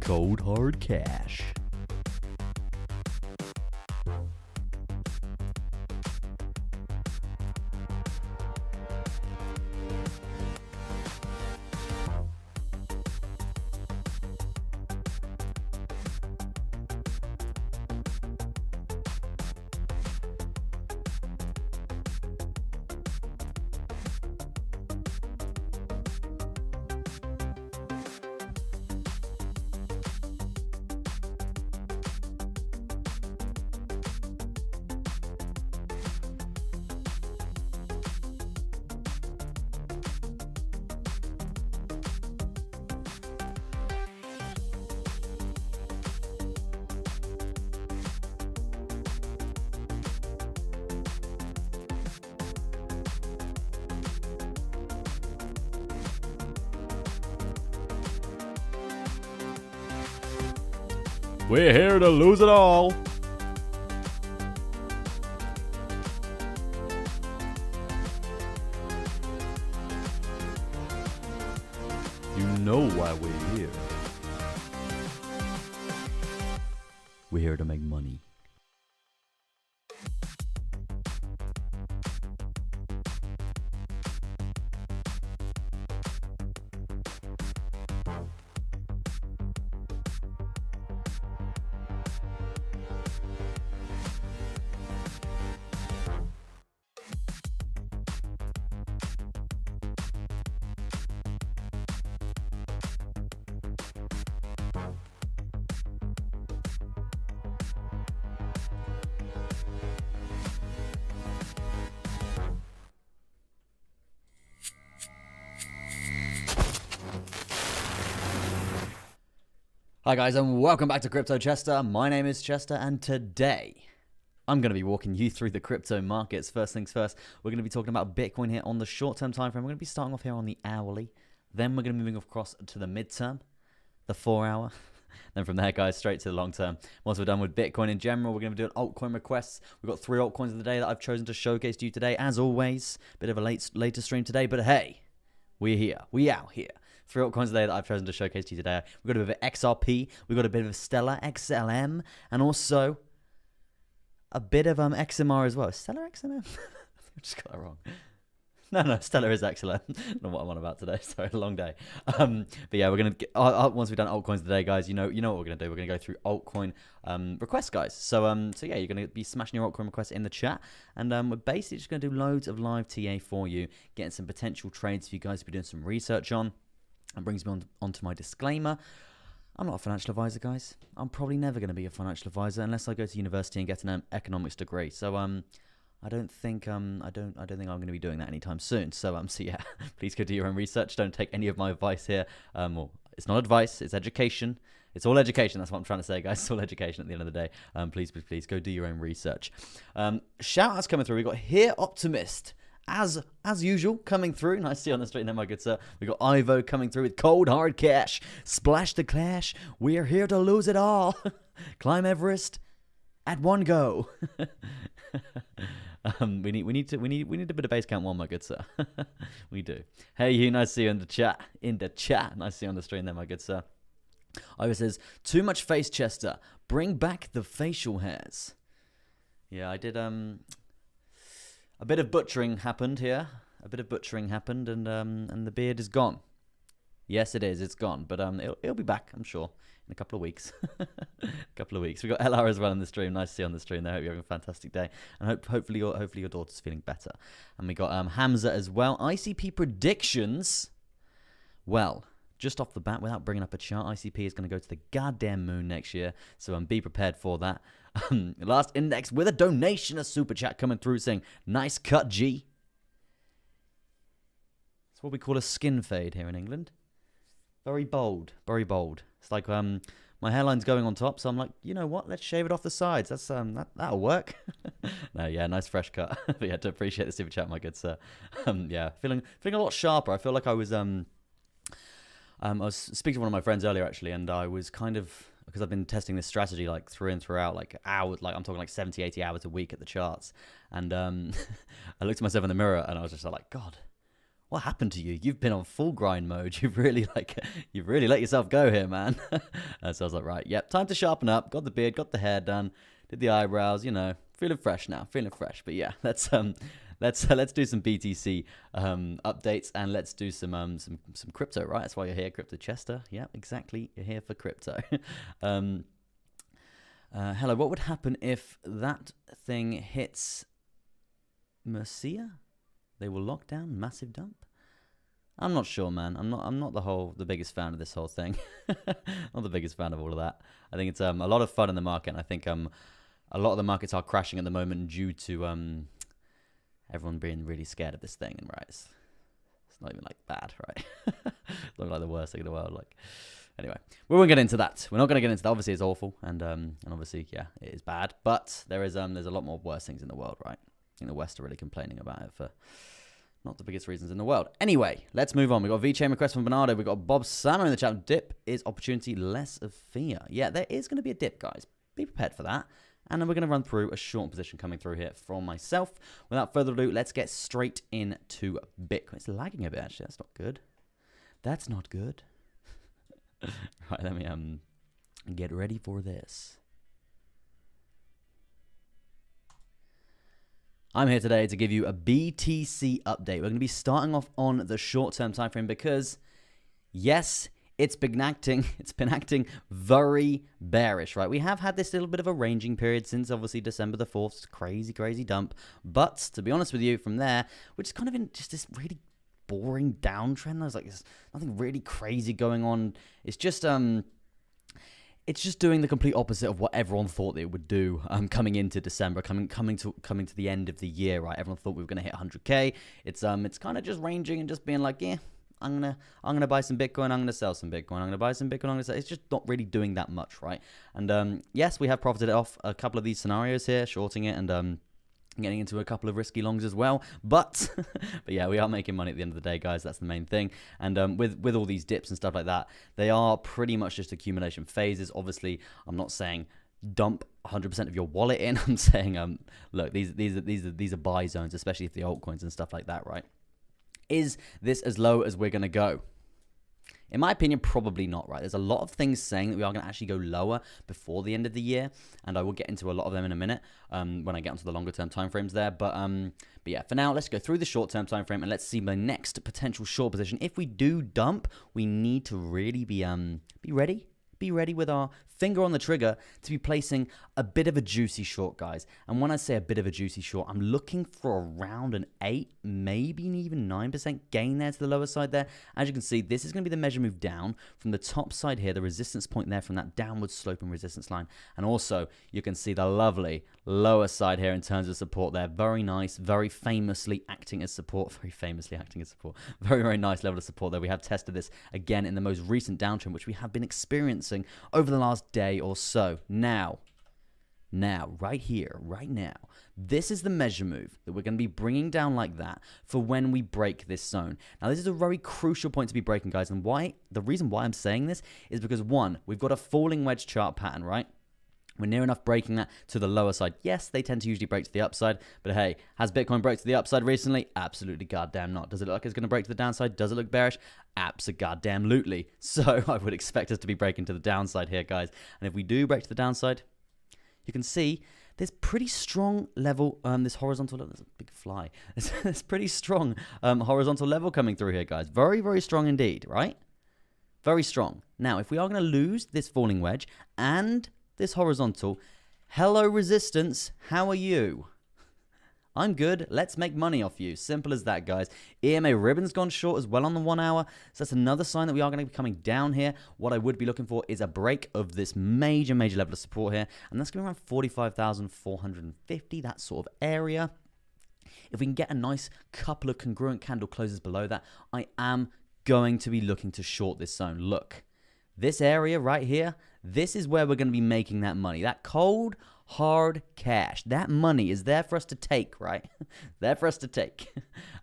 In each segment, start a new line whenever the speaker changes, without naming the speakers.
Cold hard cash. We're here to lose it all. You know why we're here. We're here to make money. Hi guys, and welcome back to Crypto Chester. My name is Chester, and today I'm going to be walking you through the crypto markets. First things first, we're going to be talking about Bitcoin here on the short-term time frame. We're going to be starting off here on the hourly. Then we're going to be moving across to the midterm, the 4-hour. Then from there, guys, straight to the long term. Once we're done with Bitcoin in general, we're going to be doing altcoin requests. We've got 3 altcoins of the day that I've chosen to showcase to you today. As always, bit of a later stream today, but hey, we're here. We out here. 3 altcoins today that I've chosen to showcase to you today. We've got a bit of XRP, we've got a bit of Stellar, XLM, and also a bit of XMR as well. Stellar XMM? I just got that wrong. No, Stellar is XLM. I don't know what I'm on about today. Sorry, a long day. But yeah, we're going to get, once we've done altcoins today, guys, you know what we're going to do. We're going to go through altcoin requests, guys. So yeah, you're going to be smashing your altcoin requests in the chat. And we're basically just going to do loads of live TA for you, getting some potential trades for you guys to be doing some research on. And brings me on to my disclaimer. I'm not a financial advisor, guys. I'm probably never going to be a financial advisor unless I go to university and get an economics degree. So I don't think I'm going to be doing that anytime soon. So yeah, please go do your own research. Don't take any of my advice here. Well, it's not advice. It's education. It's all education. That's what I'm trying to say, guys. It's all education at the end of the day. Please go do your own research. Shout outs coming through. We got Here Optimist. As usual, coming through. Nice to see you on the street there, my good sir. We got Ivo coming through with cold hard cash. Splash the clash. We're here to lose it all. Climb Everest at one go. We need a bit of base count 1, my good sir. We do. Hey you, nice to see you in the chat. Nice to see you on the stream there, my good sir. Ivo says, too much face, Chester. Bring back the facial hairs. Yeah, I did a bit of butchering happened here. And the beard is gone. Yes, it is. It's gone. But it'll be back, I'm sure, in a couple of weeks. We got LR as well in the stream. Nice to see you on the stream there. Hope you're having a fantastic day. And hopefully your daughter's feeling better. And we got Hamza as well. ICP predictions. Well, just off the bat, without bringing up a chart, ICP is going to go to the goddamn moon next year. So be prepared for that. Last index with a donation, a super chat coming through saying, nice cut, G. It's what we call a skin fade here in England. Very bold, very bold. It's like my hairline's going on top, so I'm like, you know what? Let's shave it off the sides. That's that'll work. No, yeah, nice fresh cut. But yeah, to appreciate the super chat, my good sir. Yeah, feeling a lot sharper. I feel like I was speaking to one of my friends earlier actually, and I was kind of, because I've been testing this strategy like through and throughout, like hours, like I'm talking like 70, 80 hours a week at the charts. And I looked at myself in the mirror and I was just like, God, What happened to you? You've been on full grind mode. You've really let yourself go here, man. So I was like, right, yep, time to sharpen up. Got the beard, got the hair done, did the eyebrows, you know, feeling fresh now, feeling fresh. But yeah, let's do some BTC updates, and let's do some crypto, right? That's why you're here, Crypto Chester. Yeah, exactly. You're here for crypto. Hello, what would happen if that thing hits Mercia? They will lock down, massive dump. I'm not sure, man. I'm not the biggest fan of this whole thing. Not the biggest fan of all of that. I think it's a lot of fun in the market. And I think a lot of the markets are crashing at the moment due to everyone being really scared of this thing. And right, it's not even like bad, right? It's not like the worst thing in the world. Like, anyway, we won't get into that. We're not going to get into that. Obviously, it's awful, and obviously, yeah, it is bad. But there's a lot more worse things in the world, right? I think the West are really complaining about it for not the biggest reasons in the world. Anyway, let's move on. We've got a Vechain request from Bernardo. We've got Bob Sammer in the chat. Dip is opportunity, less of fear. Yeah, there is going to be a dip, guys. Be prepared for that. And then we're going to run through a short position coming through here from myself. Without further ado, let's get straight into Bitcoin. It's lagging a bit, actually. That's not good. That's not good. Right, let me get ready for this. I'm here today to give you a BTC update. We're going to be starting off on the short-term time frame because, yes, it's been acting very bearish, right? We have had this little bit of a ranging period since, obviously, December the 4th. It's a crazy, crazy dump. But, to be honest with you, from there, we're just kind of in just this really boring downtrend. There's nothing really crazy going on. It's just doing the complete opposite of what everyone thought it would do coming into December, coming to the end of the year, right? Everyone thought we were going to hit 100K. It's kind of just ranging and just being like, yeah, I'm gonna buy some Bitcoin, I'm gonna sell some Bitcoin, I'm gonna buy some Bitcoin, I'm gonna sell. It's just not really doing that much, right? And yes, we have profited off a couple of these scenarios here, shorting it and getting into a couple of risky longs as well, but yeah, we are making money at the end of the day, guys. That's the main thing. And with all these dips and stuff like that, they are pretty much just accumulation phases. Obviously, I'm not saying dump 100% of your wallet in. I'm saying look, these are buy zones, especially if the altcoins and stuff like that, right? Is this as low as we're gonna go? In my opinion, probably not, right? There's a lot of things saying that we are going to actually go lower before the end of the year, and I will get into a lot of them in a minute when I get onto the longer-term timeframes there. But yeah, for now, let's go through the short-term time frame and let's see my next potential short position. If we do dump, we need to really be ready. Be ready with our finger on the trigger to be placing a bit of a juicy short, guys. And when I say a bit of a juicy short, I'm looking for around an 8, maybe even 9% gain there to the lower side there. As you can see, this is going to be the measure move down from the top side here, the resistance point there from that downward sloping resistance line. And also, you can see the lovely lower side here in terms of support there. Very nice, very famously acting as support. Very, very nice level of support there. We have tested this again in the most recent downtrend, which we have been experiencing over the last day or so. Now, right here, right now, this is the measure move that we're going to be bringing down like that for when we break this zone. Now, this is a very crucial point to be breaking, guys, and the reason why I'm saying this is because, one, we've got a falling wedge chart pattern, right? We're near enough breaking that to the lower side. Yes, they tend to usually break to the upside, but hey, has Bitcoin broke to the upside recently? Absolutely goddamn not. Does it look like it's going to break to the downside? Does it look bearish? Abso-goddamn-lutely. So I would expect us to be breaking to the downside here, guys. And if we do break to the downside, you can see there's pretty strong level, this horizontal level, there's a big fly. There's pretty strong horizontal level coming through here, guys. Very, very strong indeed, right? Very strong. Now, if we are going to lose this falling wedge and this horizontal, hello resistance, how are you? I'm good. Let's make money off you. Simple as that, guys. EMA ribbon's gone short as well on the 1 hour. So that's another sign that we are going to be coming down here. What I would be looking for is a break of this major level of support here. And that's going to be around 45,450, that sort of area. If we can get a nice couple of congruent candle closes below that, I am going to be looking to short this zone. Look, this area right here, this is where we're going to be making that money. That cold, hard cash. That money is there for us to take, right? There for us to take.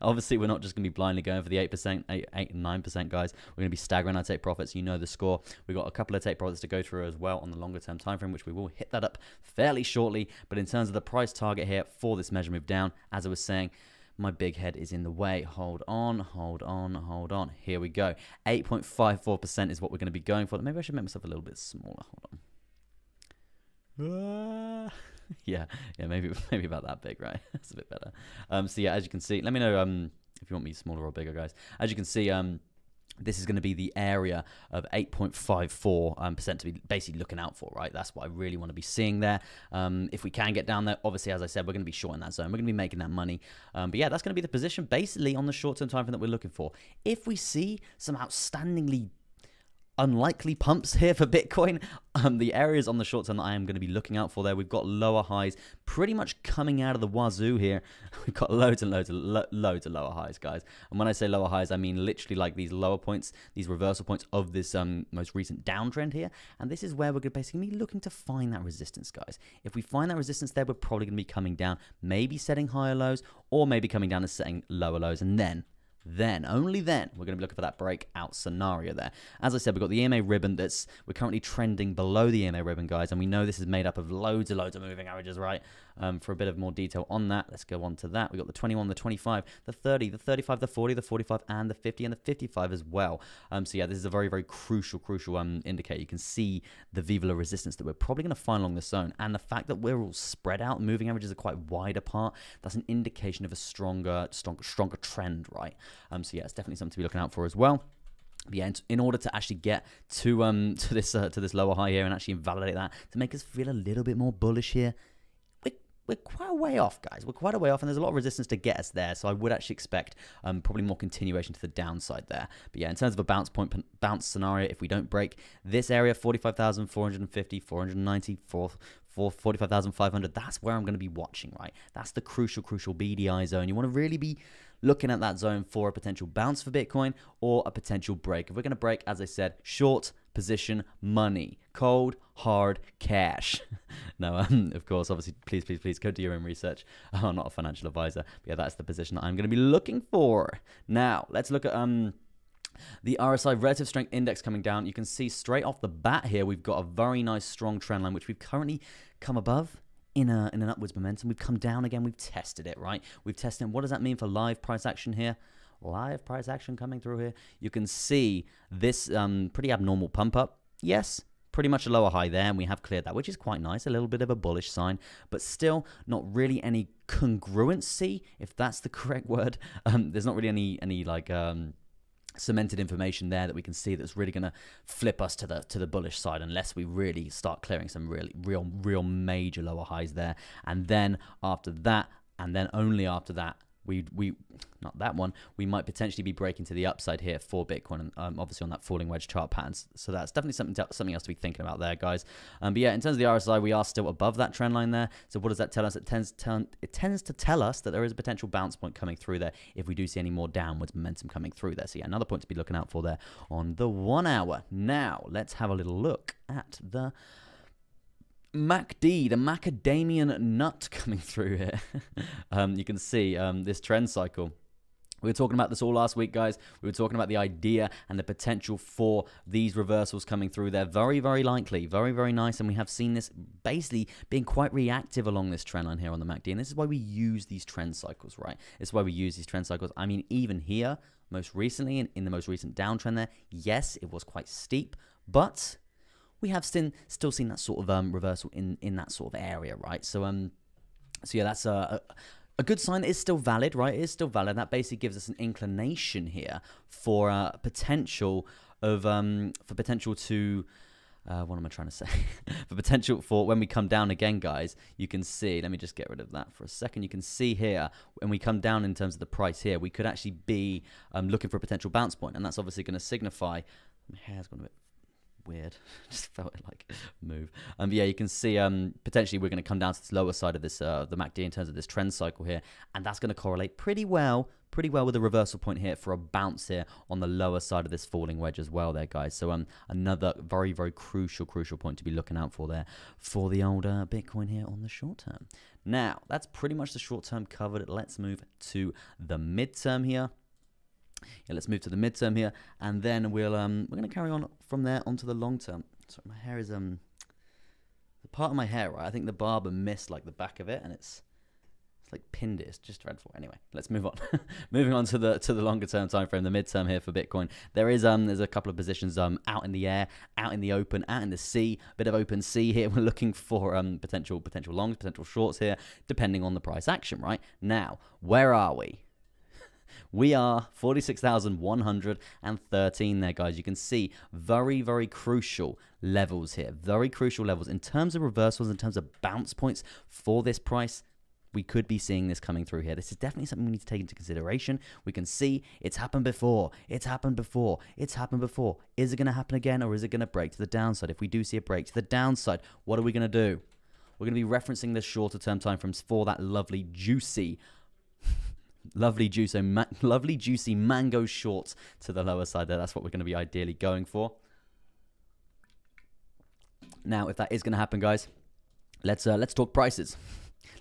Obviously, we're not just going to be blindly going for the 8%, 8 and 9%, guys. We're going to be staggering our take profits. You know the score. We've got a couple of take profits to go through as well on the longer term time frame, which we will hit that up fairly shortly. But in terms of the price target here for this measure move down, as I was saying, My big head is in the way. Hold on, hold on, hold on. Here we go. 8.54% is what we're going to be going for. Maybe I should make myself a little bit smaller. Hold on. yeah, maybe about that big, right? That's a bit better. So yeah, as you can see, let me know if you want me smaller or bigger, guys. As you can see, this is going to be the area of 8.54% to be basically looking out for, right? That's what I really want to be seeing there. If we can get down there, obviously, as I said, we're going to be short in that zone. We're going to be making that money. But yeah, that's going to be the position basically on the short-term time frame that we're looking for. If we see some outstandingly unlikely pumps here for Bitcoin, the areas on the short term that I am going to be looking out for there, we've got lower highs pretty much coming out of the wazoo here. We've got loads and loads of lower highs, guys. And when I say lower highs, I mean literally like these lower points, these reversal points of this most recent downtrend here. And this is where we're basically be looking to find that resistance, guys. If we find that resistance there, we're probably going to be coming down, maybe setting higher lows, or maybe coming down and setting lower lows, and then only then, we're going to be looking for that breakout scenario there. As I said, we've got the EMA ribbon we're currently trending below the EMA ribbon, guys, and we know this is made up of loads of moving averages, right? For a bit of more detail on that, let's go on to that. We've got the 21, the 25, the 30, the 35, the 40, the 45, and the 50, and the 55 as well. So yeah, this is a very, very crucial indicator. You can see the VWAP resistance that we're probably going to find along this zone, and the fact that we're all spread out, moving averages are quite wide apart, that's an indication of a stronger trend, right? So yeah, it's definitely something to be looking out for as well. But yeah, in order to actually get to this lower high here and actually invalidate that to make us feel a little bit more bullish here, we're quite a way off, guys. We're quite a way off, and there's a lot of resistance to get us there. So I would actually expect probably more continuation to the downside there. But yeah, in terms of a bounce scenario, if we don't break this area, 45,450, 490, 45,500, that's where I'm going to be watching, right? That's the crucial BDI zone. You want to really be looking at that zone for a potential bounce for Bitcoin or a potential break. If we're going to break, as I said, short position money, cold, hard cash. No, of course, obviously, please go do your own research. I'm not a financial advisor. But yeah, that's the position that I'm going to be looking for. Now, let's look at the RSI relative strength index coming down. You can see straight off the bat here, we've got a very nice strong trend line, which we've currently come above in an upwards momentum. We've come down again. We've tested it, right? We've tested it. What does that mean for live price action here? Live price action coming through here. You can see this pretty abnormal pump up. Yes, pretty much a lower high there, and we have cleared that, which is quite nice. A little bit of a bullish sign, but still not really any congruency, if that's the correct word. There's not really any like cemented information there that we can see that's really going to flip us to the bullish side, unless we really start clearing some real major lower highs there. And then after that, and then only after that, we not that one, we might potentially be breaking to the upside here for Bitcoin, and obviously on that falling wedge chart patterns. So that's definitely something else to be thinking about there, guys. But yeah, in terms of the RSI, we are still above that trend line there. So what does that tell us? It tends to tell us that there is a potential bounce point coming through there if we do see any more downwards momentum coming through there. So yeah, another point to be looking out for there on the 1 hour. Now let's have a little look at the MACD, the macadamian nut coming through here. You can see this trend cycle. We were talking about this all last week, guys. We were talking about the idea and the potential for these reversals coming through there. Very, very likely. Very, very nice. And we have seen this basically being quite reactive along this trend line here on the MACD. And this is why we use these trend cycles, right? This is why we use these trend cycles. I mean, even here, most recently, in the most recent downtrend there, yes, it was quite steep, but we have still seen that sort of reversal in that sort of area, right? So yeah, that's a good sign. It is still valid, right? It is still valid. That basically gives us an inclination here for potential of for potential to what am I trying to say? For potential for when we come down again, guys. You can see. Let me just get rid of that for a second. You can see here when we come down in terms of the price here, we could actually be looking for a potential bounce point, and that's obviously going to signify. My hair's gone a bit weird. Just felt it like move. Yeah, you can see potentially we're going to come down to this lower side of this the MACD in terms of this trend cycle here, and that's going to correlate pretty well with the reversal point here for a bounce here on the lower side of this falling wedge as well there, guys. So another very, very crucial point to be looking out for there for the older Bitcoin here on the short term. Now, that's pretty much the short term covered. Let's move to the midterm here. Yeah, let's move to the midterm here, and then we're going to carry on from there onto the long term. Sorry, my hair is the part of my hair, right? I think the barber missed like the back of it, and it's It's like pinned it. It's just dreadful. Anyway, let's move on. Moving on to the longer term time frame, the midterm here for Bitcoin. There's a couple of positions out in the air, out in the open, out in the sea. A bit of open sea here. We're looking for potential longs, potential shorts here, depending on the price action. Right now, where are we? We are 46,113 there, guys. You can see very, very crucial levels here. Very crucial levels in terms of reversals, in terms of bounce points for this price. We could be seeing this coming through here. This is definitely something we need to take into consideration. We can see it's happened before. It's happened before. It's happened before. Is it going to happen again, or is it going to break to the downside? If we do see a break to the downside, what are we going to do? We're going to be referencing the shorter term time frames for that lovely, juicy juicy mango shorts to the lower side there. That's what we're going to be ideally going for. Now, if that is going to happen, guys, let's talk prices.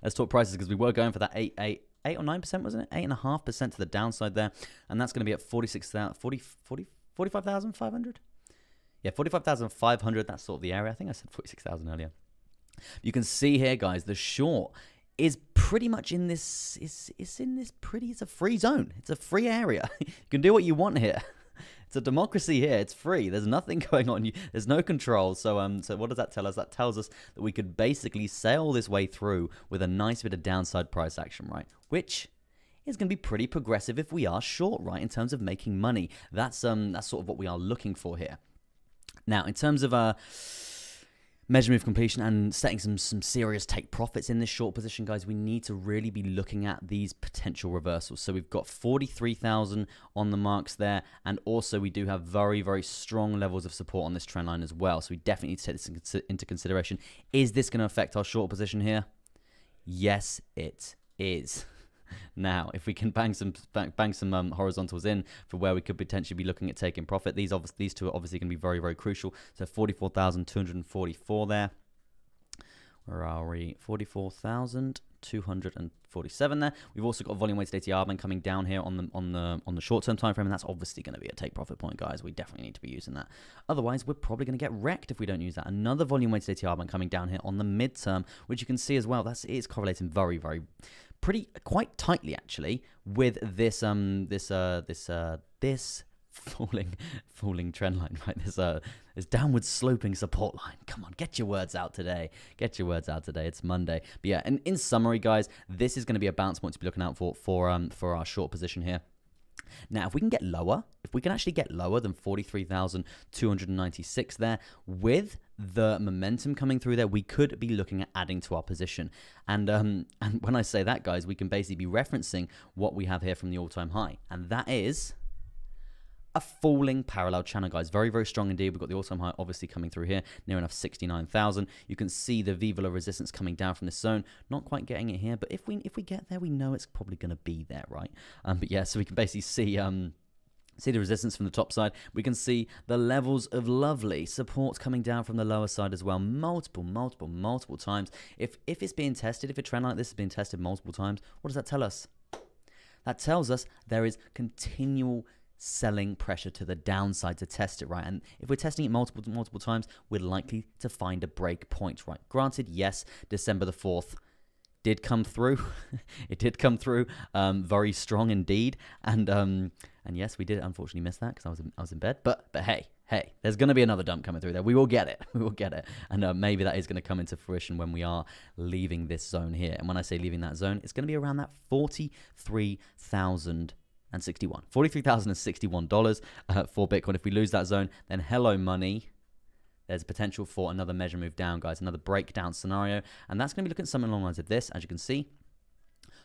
Let's talk prices, because we were going for that 8 or 9%, wasn't it? 8.5% to the downside there, and that's going to be at 45,500. Yeah, 45,500. That's sort of the area. I think I said 46,000 earlier. You can see here, guys, the short is pretty much in this. It's a free zone. It's a free area. You can do what you want here. It's a democracy here. It's free. There's nothing going on. There's no control. So what does that tell us? That tells us that we could basically sail this way through with a nice bit of downside price action, right? Which is going to be pretty progressive if we are short, right? In terms of making money. That's sort of what we are looking for here. Now, in terms of measure move completion and setting some serious take profits in this short position, guys, we need to really be looking at these potential reversals. So we've got 43,000 on the marks there, and also we do have very, very strong levels of support on this trend line as well. So we definitely need to take this into consideration. Is this going to affect our short position here? Yes, it is. Now, if we can bang some horizontals in for where we could potentially be looking at taking profit, these two are obviously going to be very, very crucial. So 44,244 there. Where are we? 44,247 there. We've also got a volume weighted ATR band coming down here on the short term time frame, and that's obviously going to be a take profit point, guys. We definitely need to be using that. Otherwise, we're probably going to get wrecked if we don't use that. Another volume weighted ATR band coming down here on the midterm, which you can see as well. It's correlating very, very quite tightly actually with this falling trend line, right? This downward sloping support line. Come on, get your words out today. Get your words out today. It's Monday. But yeah, and in summary, guys, this is going to be a bounce point to be looking out for our short position here. Now, if we can actually get lower than 43,296 there, with the momentum coming through there, we could be looking at adding to our position. And when I say that, guys, we can basically be referencing what we have here from the all-time high, and that is a falling parallel channel, guys. Very, very strong indeed. We've got the all-time high obviously coming through here, near enough 69,000. You can see the Vivola resistance coming down from this zone. Not quite getting it here, but if we get there, we know it's probably going to be there, right? But yeah, so we can basically see the resistance from the top side. We can see the levels of lovely supports coming down from the lower side as well, multiple times. If it's being tested, if a trend like this is being tested multiple times, what does that tell us? That tells us there is continual selling pressure to the downside to test it, right? And if we're testing it multiple times, we're likely to find a break point, right? Granted, yes, December the 4th did come through. It did come through very strong indeed, and yes, we did unfortunately miss that because I was in bed. But hey, there's going to be another dump coming through there. We will get it. We will get it, and maybe that is going to come into fruition when we are leaving this zone here. And when I say leaving that zone, it's going to be around that $43,061 for Bitcoin. If we lose that zone, then hello money. There's potential for another measure move down, guys, another breakdown scenario, and that's going to be looking at something along the lines of this. As you can see,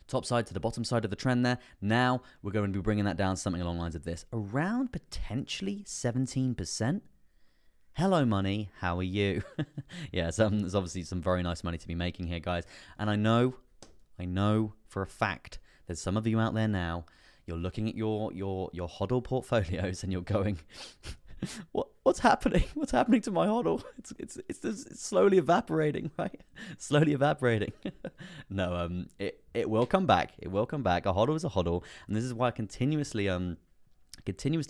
top side to the bottom side of the trend there. Now we're going to be bringing that down something along the lines of this, around potentially 17%. Hello money, how are you? Yeah, there's obviously some very nice money to be making here, guys, and I know for a fact there's some of you out there now. You're looking at your HODL portfolios and you're going, what's happening? What's happening to my HODL? It's slowly evaporating, right? Slowly evaporating. No, it will come back. It will come back. A HODL is a HODL, and this is why I continuously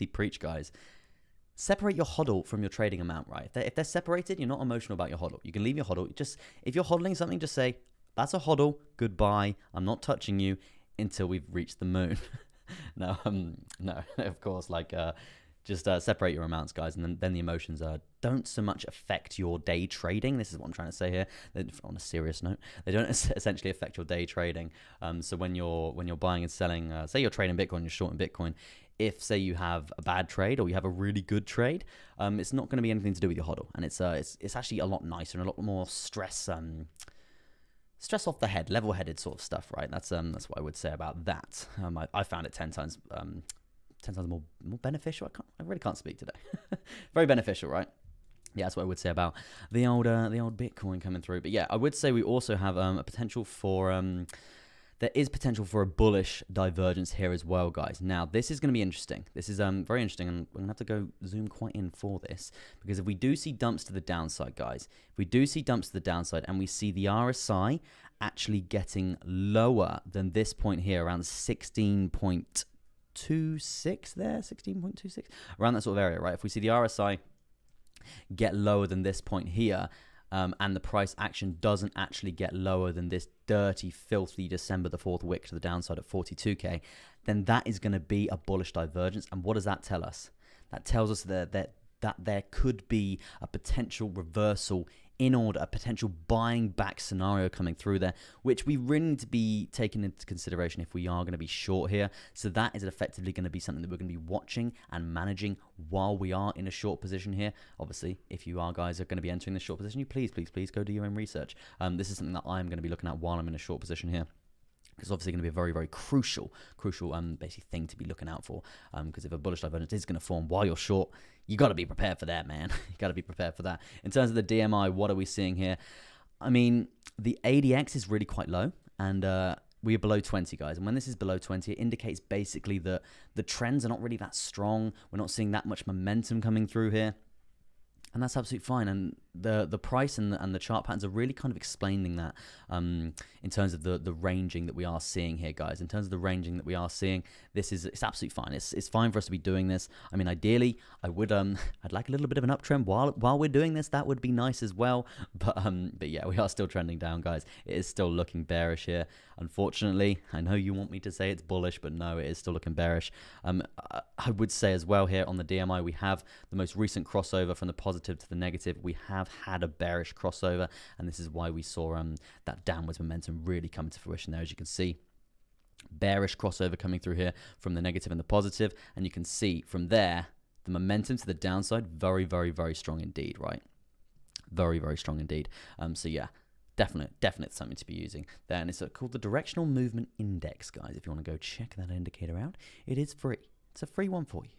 preach, guys. Separate your HODL from your trading amount, right? If they're separated, you're not emotional about your HODL. You can leave your HODL. If you're HODLing something, just say, That's a hodl. Goodbye. I'm not touching you until we've reached the moon. No, no, of course, like, just separate your amounts, guys, and then the emotions don't so much affect your day trading. This is what I'm trying to say here. On a serious note, they don't essentially affect your day trading. So when you're buying and selling, say you're trading Bitcoin, you're shorting Bitcoin. If, say, you have a bad trade or you have a really good trade, it's not going to be anything to do with your hodl, and it's actually a lot nicer and a lot more stress off the head, level-headed sort of stuff, right? That's what I would say about that. I found it 10 times more beneficial. I really can't speak today. Very beneficial, right? Yeah, that's what I would say about the old Bitcoin coming through. But yeah, I would say we also have a potential for there is potential for a bullish divergence here as well, guys. Now, this is going to be interesting. This is very interesting, and we're going to have to go zoom quite in for this, because if we do see dumps to the downside, guys, if we do see dumps to the downside and we see the RSI actually getting lower than this point here, around 16.26 there, 16.26, around that sort of area, right? If we see the RSI get lower than this point here, and the price action doesn't actually get lower than this dirty, filthy December the 4th wick to the downside at 42k, then that is going to be a bullish divergence. And what does that tell us? That tells us that there could be a potential reversal in order, a potential buying back scenario coming through there, which we really need to be taking into consideration if we are going to be short here. So that is effectively going to be something that we're going to be watching and managing while we are in a short position here. Obviously, if you are going to be entering the short position, you please go do your own research. This is something that I'm going to be looking at while I'm in a short position here. It's obviously going to be a very, very crucial basically thing to be looking out for. Because if a bullish divergence is going to form while you're short, you got to be prepared for that, man. You got to be prepared for that. In terms of the DMI, what are we seeing here? I mean, the ADX is really quite low, and we are below 20, guys. And when this is below 20, it indicates basically that the trends are not really that strong. We're not seeing that much momentum coming through here. And that's absolutely fine. And the price and the chart patterns are really kind of explaining that in terms of the ranging that we are seeing here, guys. In terms of the ranging that we are seeing, it's absolutely fine. It's fine for us to be doing this. I mean, ideally, I'd like a little bit of an uptrend while we're doing this. That would be nice as well. But yeah, we are still trending down, guys. It is still looking bearish here. Unfortunately, I know you want me to say it's bullish, but no, it is still looking bearish. I would say as well here on the DMI, we have the most recent crossover from the positive to the negative. We have had a bearish crossover, and this is why we saw that downwards momentum really come to fruition there. As you can see, bearish crossover coming through here from the negative and the positive, and you can see from there the momentum to the downside very, very, very strong indeed, right? Very, very strong indeed. So yeah, definitely something to be using there. And it's called the Directional Movement Index, guys. If you want to go check that indicator out, it is free. It's a free one for you.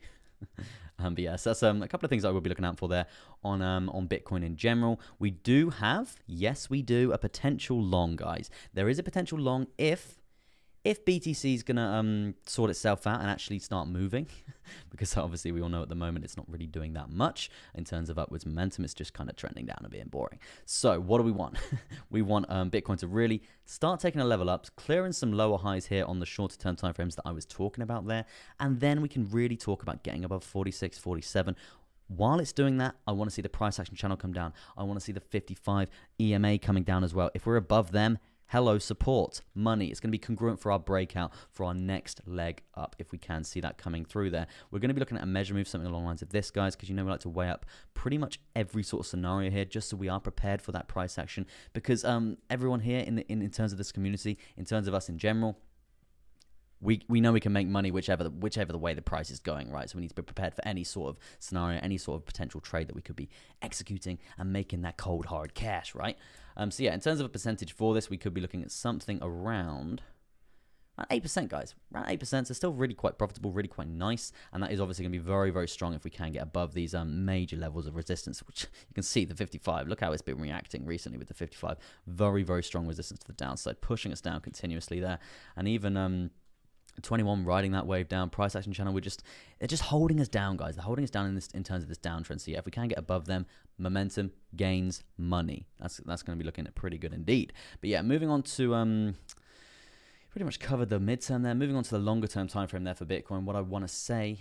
But yeah, so that's a couple of things I will be looking out for there on Bitcoin in general. We do have, yes, we do, a potential long, guys. There is a potential long if BTC is going to sort itself out and actually start moving, because obviously we all know at the moment it's not really doing that much in terms of upwards momentum. It's just kind of trending down and being boring. So what do we want? We want Bitcoin to really start taking a level up, clearing some lower highs here on the shorter term timeframes that I was talking about there, and then we can really talk about getting above 46, 47. While it's doing that, I want to see the price action channel come down. I want to see the 55 EMA coming down as well. If we're above them, hello, support, money. It's going to be congruent for our breakout, for our next leg up, if we can see that coming through there. We're going to be looking at a measure move, something along the lines of this, guys, because you know we like to weigh up pretty much every sort of scenario here, just so we are prepared for that price action. Because everyone here in terms of this community, in terms of us in general, we know we can make money whichever the way the price is going, right? So we need to be prepared for any sort of scenario, any sort of potential trade that we could be executing and making that cold hard cash, right? So yeah, in terms of a percentage for this, we could be looking at something around 8%, guys. Around 8%, so still really quite profitable, really quite nice, and that is obviously going to be very, very strong if we can get above these major levels of resistance, which you can see the 55. Look how it's been reacting recently with the 55. Very, very strong resistance to the downside, pushing us down continuously there, and even 21 riding that wave down. Price action channel, they're just holding us down, guys. They're holding us down in terms of this downtrend. So yeah, if we can get above them, momentum, gains, money. That's going to be looking at pretty good indeed. But yeah, moving on to pretty much covered the midterm there. Moving on to the longer term time frame there for Bitcoin. What I want to say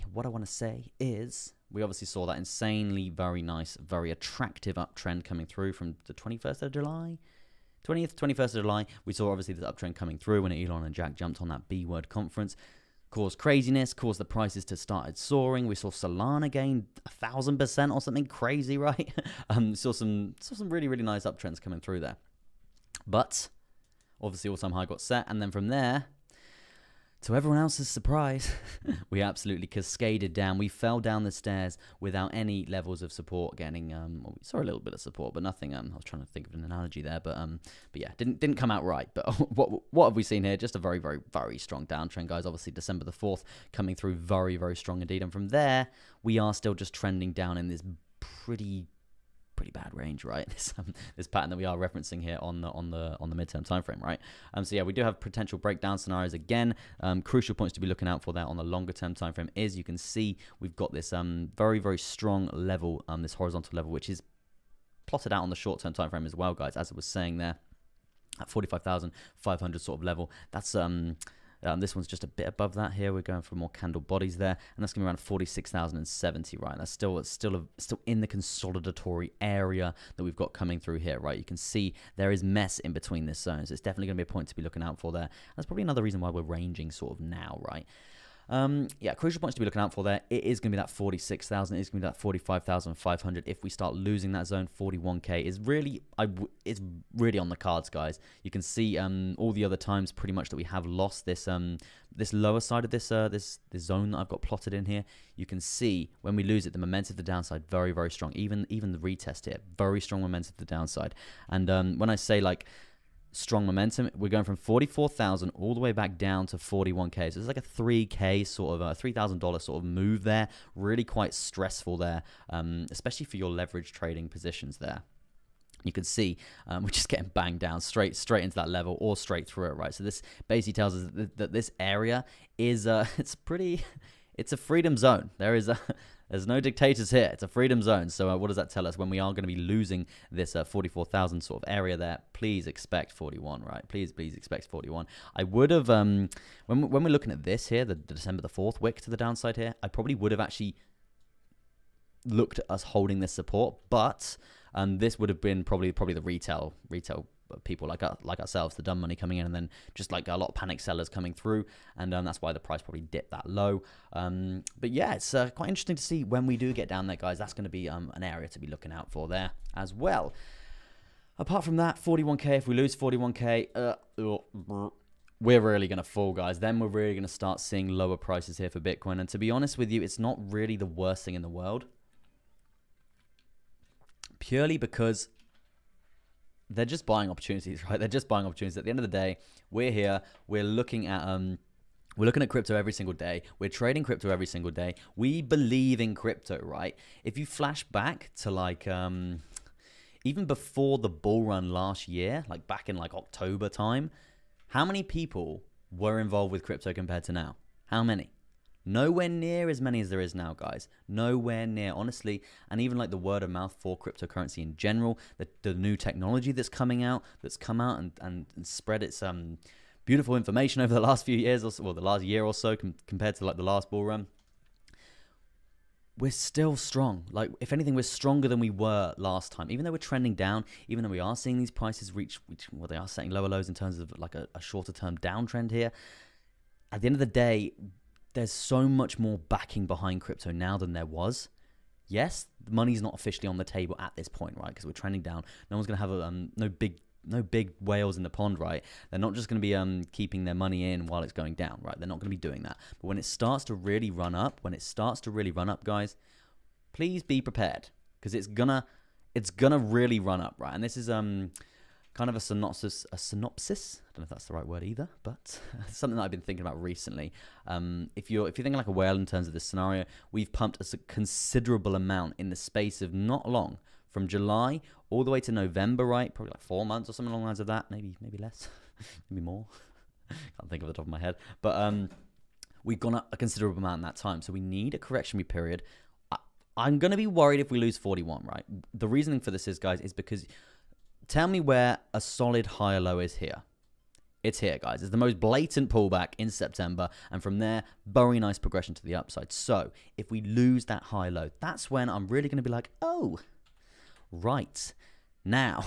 is we obviously saw that insanely very nice, very attractive uptrend coming through from the 21st of July. 20th, 21st of July, we saw obviously this uptrend coming through when Elon and Jack jumped on that B-word conference. Caused craziness, caused the prices to start soaring. We saw Solana gain 1,000% or something crazy, right? Saw some really, really nice uptrends coming through there. But obviously all-time high got set, and then from there, to everyone else's surprise, we absolutely cascaded down. We fell down the stairs without any levels of support getting, well, we saw a little bit of support, but nothing, I was trying to think of an analogy there, but yeah, didn't come out right. But what have we seen here? Just a very, very, very strong downtrend, guys. Obviously, December the 4th coming through very, very strong indeed. And from there, we are still just trending down in this pretty bad range, right? This pattern that we are referencing here on the midterm time frame, right? So yeah, we do have potential breakdown scenarios again. Crucial points to be looking out for there on the longer term time frame is you can see we've got this very, very strong level, this horizontal level, which is plotted out on the short term time frame as well, guys. As I was saying there, at 45,500 sort of level. That's this one's just a bit above that here. We're going for more candle bodies there, and that's going to be around 46,070, right? That's still in the consolidatory area that we've got coming through here, right? You can see there is mess in between this zone, so it's definitely going to be a point to be looking out for there. That's probably another reason why we're ranging sort of now, right? Yeah, crucial points to be looking out for there. It is going to be that 46,000. It's going to be that 45,500. If we start losing that zone, 41k is really, it's really on the cards, guys. You can see all the other times pretty much that we have lost this this lower side of this this zone that I've got plotted in here. You can see when we lose it, the momentum to the downside very, very strong. Even the retest here, very strong momentum to the downside. And when I say like strong momentum, we're going from 44,000 all the way back down to 41k. So it's like a 3k sort of a $3,000 sort of move there. Really quite stressful there, especially for your leverage trading positions there. You can see we're just getting banged down straight into that level or straight through it, right? So this basically tells us that this area is it's a freedom zone. There's no dictators here. It's a freedom zone. So what does that tell us? When we are going to be losing this 44,000 sort of area there, please expect 41, right? Please expect 41. I would have, when we're looking at this here, the December the 4th wick to the downside here, I probably would have actually looked at us holding this support, but this would have been probably the retail people like ourselves, the dumb money coming in, and then just like a lot of panic sellers coming through, and that's why the price probably dipped that low. But yeah, it's quite interesting to see when we do get down there, guys. That's going to be an area to be looking out for there as well. Apart from that, 41k, if we lose 41k, we're really going to fall, guys. Then we're really going to start seeing lower prices here for Bitcoin. And to be honest with you, it's not really the worst thing in the world, purely because they're just buying opportunities, right? They're just buying opportunities. At the end of the day, we're here. We're looking at crypto every single day. We're trading crypto every single day. We believe in crypto, right? If you flash back to like even before the bull run last year, like back in like October time, how many people were involved with crypto compared to now? How many? Nowhere near as many as there is now, guys. Nowhere near, honestly. And even like the word of mouth for cryptocurrency in general, the new technology that's come out and spread its beautiful information over the last few years, or the last year or so, compared to like the last bull run. We're still strong. Like, if anything, we're stronger than we were last time. Even though we're trending down, even though we are seeing these prices reach well, they are setting lower lows in terms of like a shorter term downtrend here. At the end of the day, there's so much more backing behind crypto now than there was. Yes, the money's not officially on the table at this point, right? Because we're trending down. No one's going to have no big whales in the pond, right? They're not just going to be keeping their money in while it's going down, right? They're not going to be doing that. But when it starts to really run up, guys, please be prepared, because it's gonna really run up, right? And this is kind of a synopsis. I don't know if that's the right word either, but something that I've been thinking about recently. If you're thinking like a whale in terms of this scenario, we've pumped a considerable amount in the space of not long, from July all the way to November, right? Probably like 4 months or something along the lines of that. Maybe less, maybe more. Can't think of the top of my head. But we've gone up a considerable amount in that time, so we need a correctionary period. I'm gonna be worried if we lose 41, right? The reasoning for this is, guys, is because tell me where a solid higher low is here. It's here, guys. It's the most blatant pullback in September, and from there, very nice progression to the upside. So if we lose that high low, that's when I'm really going to be like, oh, right. Now,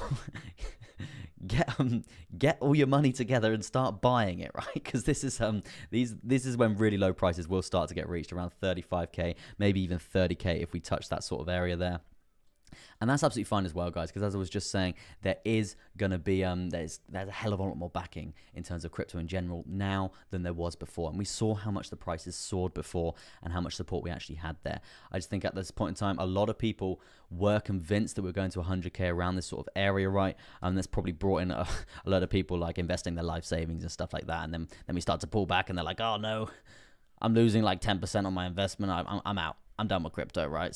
get all your money together and start buying it, right? Because this is when really low prices will start to get reached, around 35k, maybe even 30k if we touch that sort of area there. And that's absolutely fine as well, guys, because as I was just saying, there is going to be, there's a hell of a lot more backing in terms of crypto in general now than there was before. And we saw how much the prices soared before and how much support we actually had there. I just think at this point in time, a lot of people were convinced that we're going to 100k around this sort of area, right? And that's probably brought in a lot of people like investing their life savings and stuff like that. And then we start to pull back and they're like, oh no, I'm losing like 10% on my investment. I'm out. I'm done with crypto, right?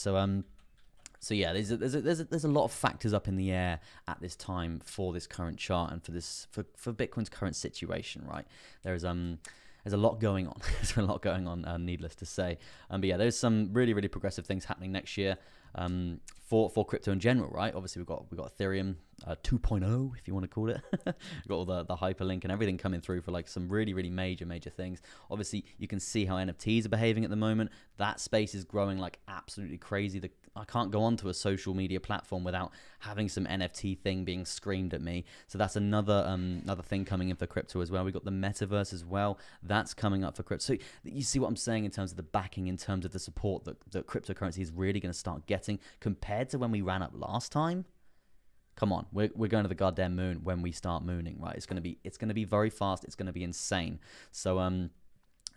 So yeah, there's a lot of factors up in the air at this time for this current chart and for Bitcoin's current situation, right? There's a lot going on. There's a lot going on, needless to say. But yeah, there's some really, really progressive things happening next year for crypto in general, right? Obviously, we've got Ethereum 2.0, if you want to call it. We've got all the hyperlink and everything coming through for like some really, really major things. Obviously, you can see how NFTs are behaving at the moment. That space is growing like absolutely crazy. I can't go onto a social media platform without having some NFT thing being screamed at me. So that's another thing coming in for crypto as well. We've got the metaverse as well. That's coming up for crypto. So you see what I'm saying in terms of the backing, in terms of the support that cryptocurrency is really going to start getting compared to when we ran up last time. Come on, we're going to the goddamn moon when we start mooning, right? It's going to be very fast. It's going to be insane.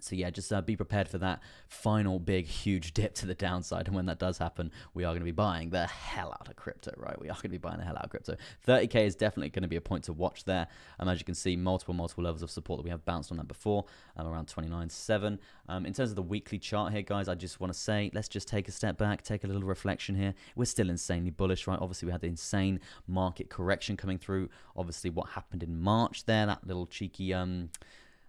So yeah, just be prepared for that final big, huge dip to the downside. And when that does happen, we are going to be buying the hell out of crypto, right? We are going to be buying the hell out of crypto. 30k is definitely going to be a point to watch there. As you can see, multiple levels of support that we have bounced on that before, around 29.7. In terms of the weekly chart here, guys, I just want to say, let's just take a step back, take a little reflection here. We're still insanely bullish, right? Obviously, we had the insane market correction coming through. Obviously, what happened in March there, that little cheeky...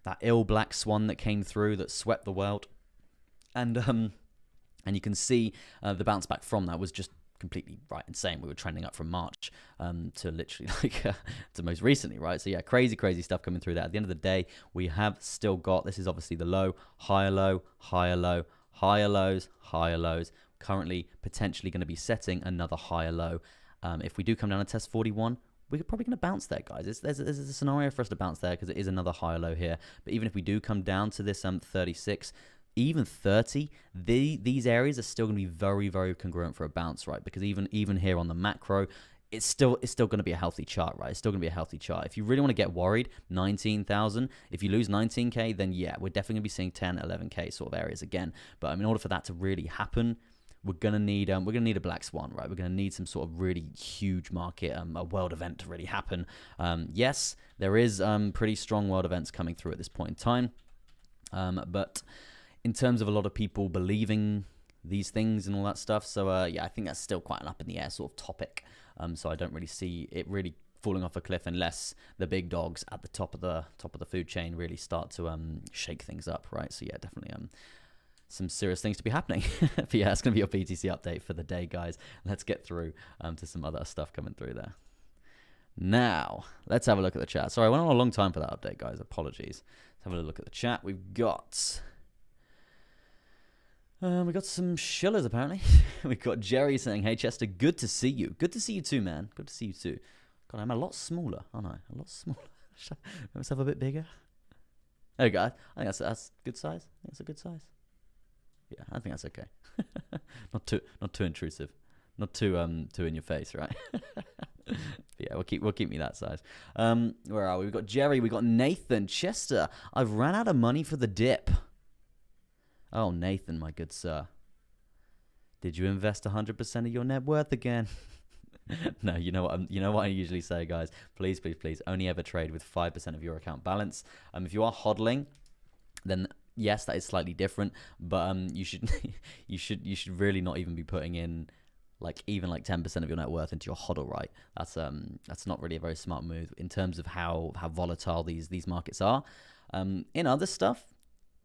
that ill black swan that came through that swept the world, and you can see the bounce back from that was just completely insane. We were trending up from March to literally to most recently, right? So yeah, crazy stuff coming through there. At the end of the day, we have still got, this is obviously the low, higher low, higher low, higher lows, higher lows. Currently, potentially going to be setting another higher low. If we do come down and test 41. We're probably going to bounce there, guys. There's a scenario for us to bounce there because it is another higher low here. But even if we do come down to this 36, even 30, these areas are still going to be very, very congruent for a bounce, right? Because even here on the macro, it's still going to be a healthy chart, right? It's still going to be a healthy chart. If you really want to get worried, 19,000. If you lose 19k, then yeah, we're definitely going to be seeing 10, 11k sort of areas again. But in order for that to really happen, we're gonna need a black swan, right? We're gonna need some sort of really huge market, a world event to really happen. Yes, there is pretty strong world events coming through at this point in time, but in terms of a lot of people believing these things and all that stuff, so yeah, I think that's still quite an up in the air sort of topic. So I don't really see it really falling off a cliff unless the big dogs at the top of the food chain really start to shake things up, right? So yeah, definitely some serious things to be happening. But yeah, it's going to be your BTC update for the day, guys. Let's get through to some other stuff coming through there. Now, let's have a look at the chat. Sorry, I went on a long time for that update, guys. Apologies. Let's have a look at the chat. We've got some shillers, apparently. We've got Jerry saying, hey, Chester, good to see you. Good to see you too, man. Good to see you too. God, I'm a lot smaller, aren't I? A lot smaller. Should I make myself a bit bigger? There we go. I think that's good size. I think it's a good size. Yeah, I think that's okay. not too intrusive, not too in your face, right? Yeah, we'll keep me that size. Where are we? We've got Jerry, we got Nathan, Chester. I've ran out of money for the dip. Oh, Nathan, my good sir. Did you invest 100% of your net worth again? No, you know what I usually say, guys. Please, only ever trade with 5% of your account balance. If you are hodling, then yes, that is slightly different, but you should really not even be putting in even 10% of your net worth into your hodl, right? That's not really a very smart move in terms of how volatile these markets are. In other stuff,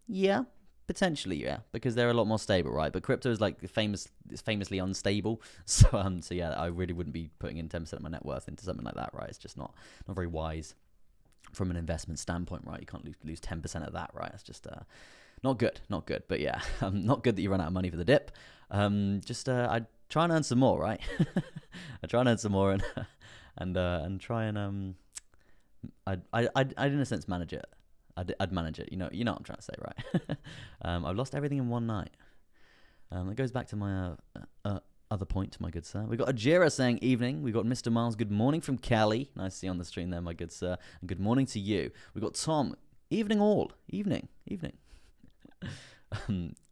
yeah, potentially, yeah, because they're a lot more stable, right? But crypto is it's famously unstable, so yeah, I really wouldn't be putting in 10% of my net worth into something like that, right? It's just not very wise from an investment standpoint, right? You can't lose 10% of that, right? It's just not good. But yeah, not good that you run out of money for the dip. try and earn some more, right? I try and earn some more and try and I'd in a sense manage it. I'd manage it. You know what I'm trying to say, right? I've lost everything in one night. It goes back to my other point, my good sir. We got Ajira saying evening. We got Mr. Miles, good morning from Cali. Nice to see you on the stream there, my good sir. And good morning to you. We got Tom, evening all. Evening.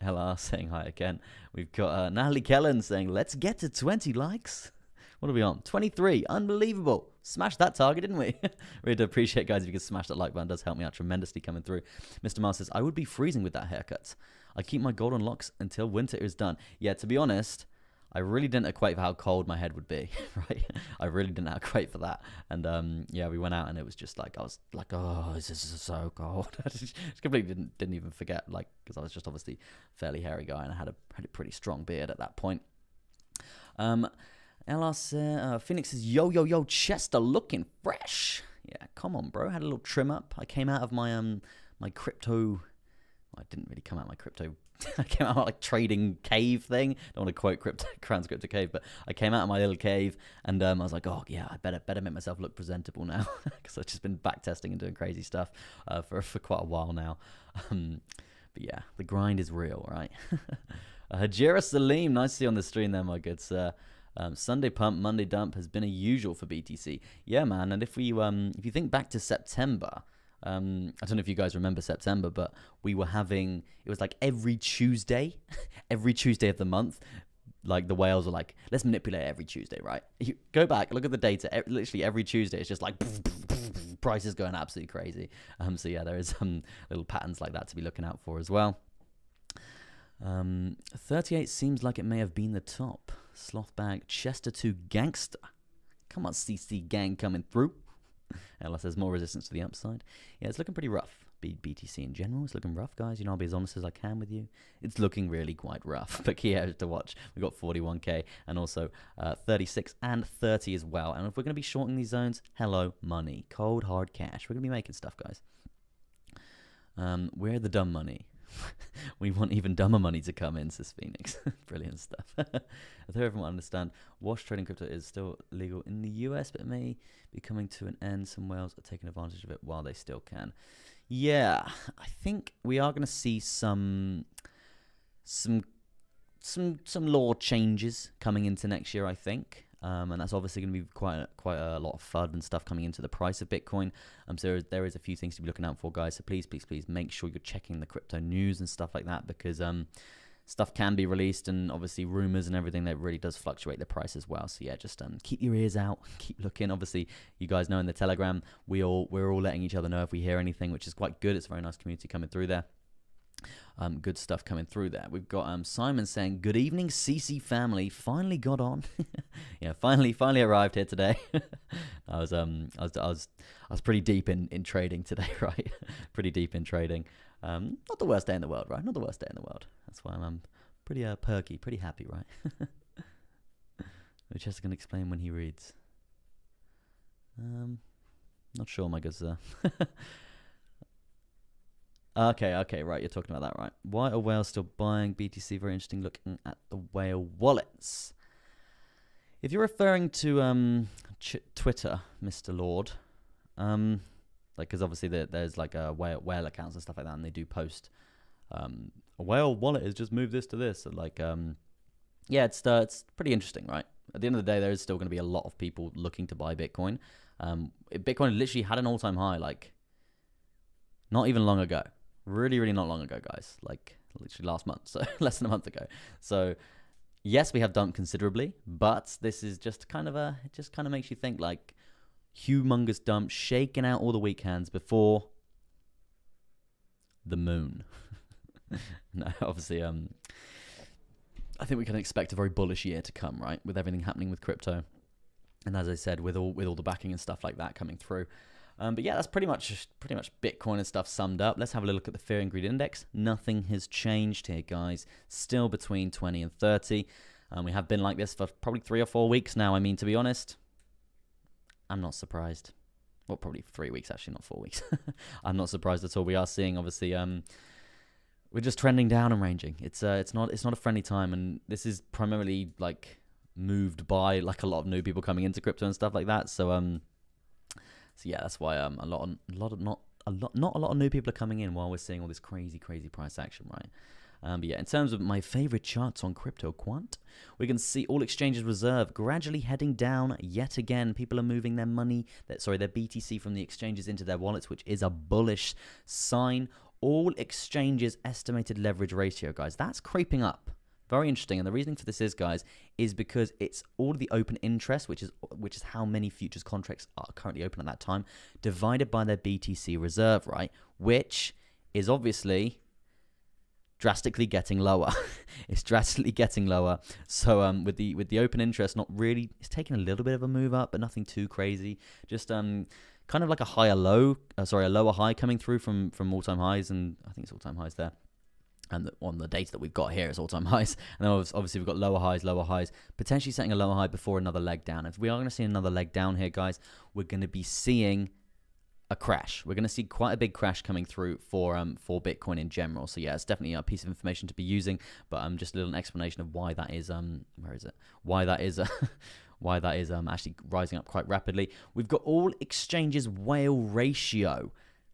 LR saying hi again. We've got Natalie Kellen saying, let's get to 20 likes. What are we on? 23. Unbelievable. Smashed that target, didn't we? Really do appreciate, guys, if you could smash that like button. It does help me out tremendously coming through. Mr. Miles says, I would be freezing with that haircut. I keep my golden locks until winter is done. Yeah, to be honest, I really didn't equate for how cold my head would be, right? I really didn't equate for that. And yeah, we went out and it was just like, I was like, oh, this is so cold. I just completely didn't even forget, like, because I was just obviously a fairly hairy guy and I had a pretty strong beard at that point. LR Phoenix says, yo, Chester looking fresh. Yeah, come on, bro. Had a little trim up. I came out of my my crypto. Well, I didn't really come out of my crypto. I came out of my like trading cave thing. Don't want to quote Crown's Crypto Cave, but I came out of my little cave and I was like, oh yeah, I better make myself look presentable now because I've just been back testing and doing crazy stuff for quite a while now. But yeah, the grind is real, right? Hajira Salim, nice to see you on the stream there, my good sir. Sunday pump, Monday dump has been a usual for BTC. Yeah, man. And if you think back to September, I don't know if you guys remember September, but we were having, it was like every Tuesday, every Tuesday of the month, like the whales were like, let's manipulate every Tuesday, right? You go back, look at the data, literally every Tuesday, it's just like prices going absolutely crazy. So yeah, there is some little patterns like that to be looking out for as well. 38 seems like it may have been the top. Slothbag, Chester 2 Gangster. Come on, CC gang coming through. Unless there's more resistance to the upside. Yeah, it's looking pretty rough. BTC in general, it's looking rough, guys. You know, I'll be as honest as I can with you. It's looking really quite rough. But key areas to watch. We've got 41k and also 36 and 30 as well. And if we're going to be shorting these zones, hello, money. Cold, hard cash. We're going to be making stuff, guys. Where the dumb money? We want even dumber money to come in, says Phoenix. Brilliant stuff. I think everyone understand. Wash trading crypto is still legal in the US, but it may be coming to an end. Some whales are taking advantage of it while they still can. Yeah, I think we are going to see some law changes coming into next year, I think. And that's obviously going to be quite a lot of FUD and stuff coming into the price of Bitcoin. So there is a few things to be looking out for, guys. So please make sure you're checking the crypto news and stuff like that, because stuff can be released, and obviously rumors and everything that really does fluctuate the price as well. So yeah, just keep your ears out, keep looking. Obviously, you guys know in the Telegram we're all letting each other know if we hear anything, which is quite good. It's a very nice community coming through there. Good stuff coming through there. We've got Simon saying, good evening, CC family. Finally got on. Yeah, finally arrived here today. I was pretty deep in trading today, right? Pretty deep in trading. Not the worst day in the world, right? Not the worst day in the world. That's why I'm pretty perky, pretty happy, right? We're just gonna explain when he reads. Not sure, my good sir. Okay, right, you're talking about that, right? Why are whales still buying BTC? Very interesting looking at the whale wallets. If you're referring to Twitter, Mr. Lord, like, because obviously there's like whale accounts and stuff like that, and they do post, a whale wallet has just moved this to this. So like, yeah, it's pretty interesting, right? At the end of the day, there is still going to be a lot of people looking to buy Bitcoin. Bitcoin literally had an all-time high, like, not even long ago. Really not long ago, guys. Like, literally last month, so less than a month ago. So, yes, we have dumped considerably, but this is just kind of it just kind of makes you think, like, humongous dump, shaking out all the weak hands before the moon. No, obviously, I think we can expect a very bullish year to come, right? With everything happening with crypto. And as I said, with all the backing and stuff like that coming through. But yeah, that's pretty much Bitcoin and stuff summed up. Let's have a look at the Fear and Greed Index. Nothing has changed here, guys. Still between 20 and 30. We have been like this for probably 3 or 4 weeks now. I mean, to be honest, I'm not surprised. Well, probably 3 weeks, actually, not 4 weeks. I'm not surprised at all. We are seeing, obviously, we're just trending down and ranging. It's not a friendly time, and this is primarily like moved by like a lot of new people coming into crypto and stuff like that. So yeah, that's why not a lot of new people are coming in while we're seeing all this crazy price action, right? But yeah, in terms of my favorite charts on crypto quant, we can see all exchanges reserve gradually heading down yet again. People are moving their money, their BTC from the exchanges into their wallets, which is a bullish sign. All exchanges estimated leverage ratio, guys, that's creeping up. Very interesting. And the reasoning for this is, guys, is because it's all of the open interest, which is how many futures contracts are currently open at that time, divided by their BTC reserve, right? Which is obviously drastically getting lower. It's drastically getting lower. So with the open interest, not really, it's taking a little bit of a move up, but nothing too crazy. Just kind of like a lower high coming through from all-time highs, and I think it's all-time highs there. And on the data that we've got here, it's all-time highs. And then obviously we've got lower highs, potentially setting a lower high before another leg down. If we are going to see another leg down here, guys, we're going to be seeing a crash. We're going to see quite a big crash coming through for Bitcoin in general. So yeah, it's definitely a piece of information to be using, but just a little explanation of why that is where is it? Why that is why that is actually rising up quite rapidly. We've got all exchanges whale ratio,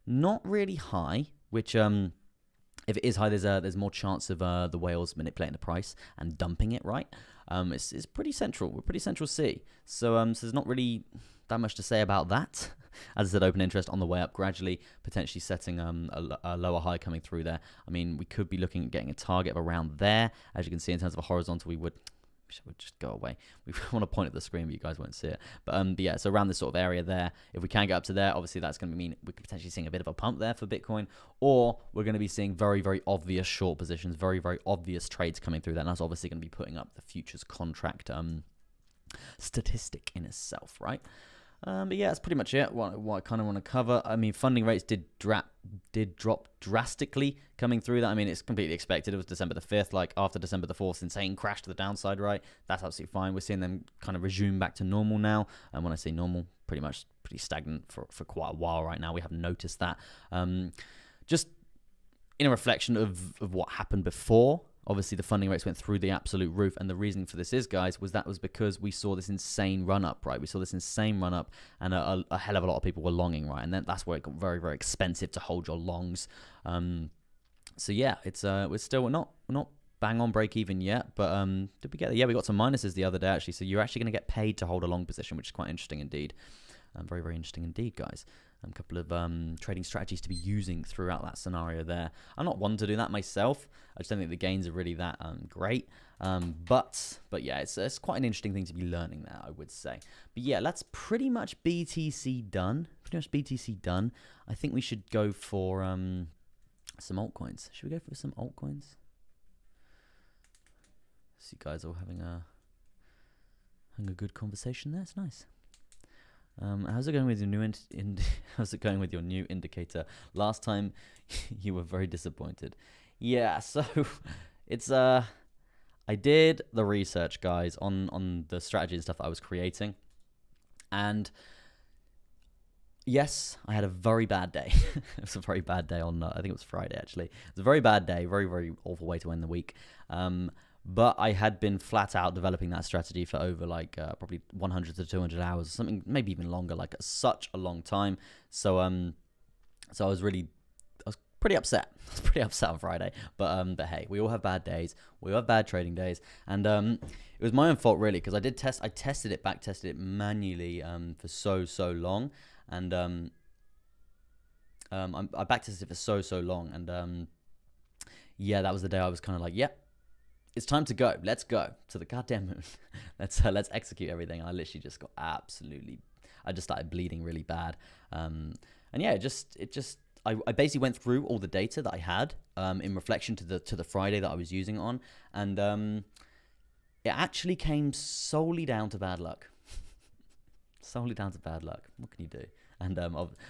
not really high, which if it is high, there's more chance of the whales manipulating the price and dumping it, right? It's pretty central. We're pretty central C. So there's not really that much to say about that. As I said, open interest on the way up gradually, potentially setting a lower high coming through there. I mean, we could be looking at getting a target of around there. As you can see, in terms of a horizontal, we would just go away. We want to point at the screen, but you guys won't see it. But yeah, so around this sort of area there, if we can get up to there, obviously that's going to mean we're potentially seeing a bit of a pump there for Bitcoin, or we're going to be seeing very obvious short positions, very obvious trades coming through that, and that's obviously going to be putting up the futures contract statistic in itself, right? But yeah, that's pretty much it. What I kind of want to cover. I mean, funding rates did drop drastically coming through that. I mean, it's completely expected. It was December the 5th, like after December the 4th, insane crash to the downside, right? That's absolutely fine. We're seeing them kind of resume back to normal now. And when I say normal, pretty stagnant for quite a while right now. We haven't noticed that. Just in a reflection of what happened before. Obviously, the funding rates went through the absolute roof, and the reason for this is, guys, was because we saw this insane run-up, right? We saw this insane run-up, and a hell of a lot of people were longing, right? And then that's where it got very expensive to hold your longs. So yeah, we're not bang on break even yet, but did we get there? Yeah, we got some minuses the other day actually. So you're actually going to get paid to hold a long position, which is quite interesting indeed. Very interesting indeed, guys. A couple of trading strategies to be using throughout that scenario there. I'm not one to do that myself. I just don't think the gains are really that great. But yeah, it's quite an interesting thing to be learning there, I would say. But yeah, that's pretty much BTC done. I think we should go for some altcoins. Should we go for some altcoins? See, you guys all having a good conversation there. It's nice. How's it going with your new how's it going with your new indicator? Last time you were very disappointed. Yeah, so it's I did the research, guys, on the strategy and stuff that I was creating, and yes, I had a very bad day. It was a very bad day on I think it was Friday actually. It was a very bad day, very awful way to end the week. But I had been flat out developing that strategy for over like probably 100 to 200 hours, something maybe even longer, like such a long time. So I was pretty upset. I was pretty upset on Friday. But hey, we all have bad days. We all have bad trading days, and it was my own fault really, because I tested it manually for so long, and I backtested it for so long, and yeah, that was the day I was kind of like, yep. It's time to go. Let's go to the goddamn moon. Let's execute everything. And I literally just got I just started bleeding really bad. And yeah, I basically went through all the data that I had in reflection to the Friday that I was using it on, and it actually came solely down to bad luck. Solely down to bad luck. What can you do? And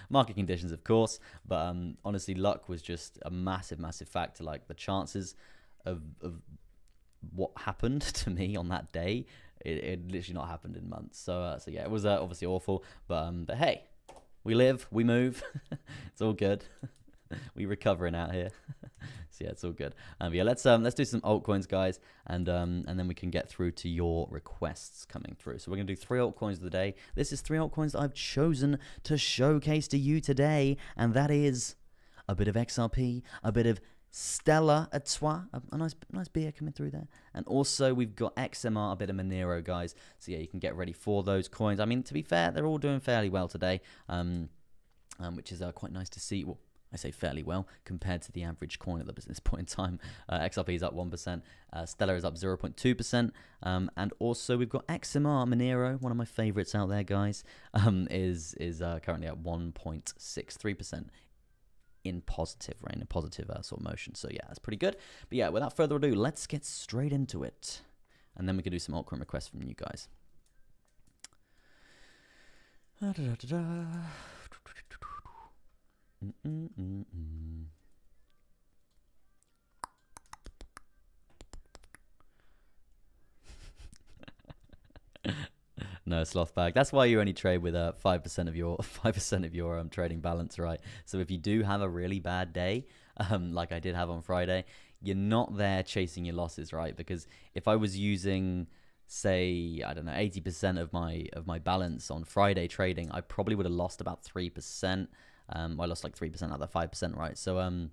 market conditions, of course, but honestly, luck was just a massive factor. Like the chances of what happened to me on that day, it literally not happened in months. So yeah, it was obviously awful, but hey, we live, we move. It's all good. We recovering out here. So yeah, it's all good. But yeah, let's do some altcoins, guys, and then we can get through to your requests coming through. So we're gonna do 3 altcoins of the day. This is 3 altcoins that I've chosen to showcase to you today, and that is a bit of XRP, a bit of Stella Artois, a nice beer coming through there, and also we've got XMR, a bit of Monero, guys. So yeah, you can get ready for those coins. I mean, to be fair, they're all doing fairly well today, which is quite nice to see. Well, I say fairly well compared to the average coin at this point in time. XRP is up 1%, Stellar is up 0.2%, and also we've got XMR, Monero, one of my favorites out there, guys, is currently at 1.63%. In positive, right? In positive sort of motion. So yeah, that's pretty good. But yeah, without further ado, let's get straight into it. And then we can do some altcoin requests from you guys. No, sloth bag. That's why you only trade with 5% of your trading balance, right? So if you do have a really bad day, like I did have on Friday, you're not there chasing your losses, right? Because if I was using, say, I don't know, 80% of my balance on Friday trading, I probably would have lost about 3%. I lost like 3% out of the 5%, right? So I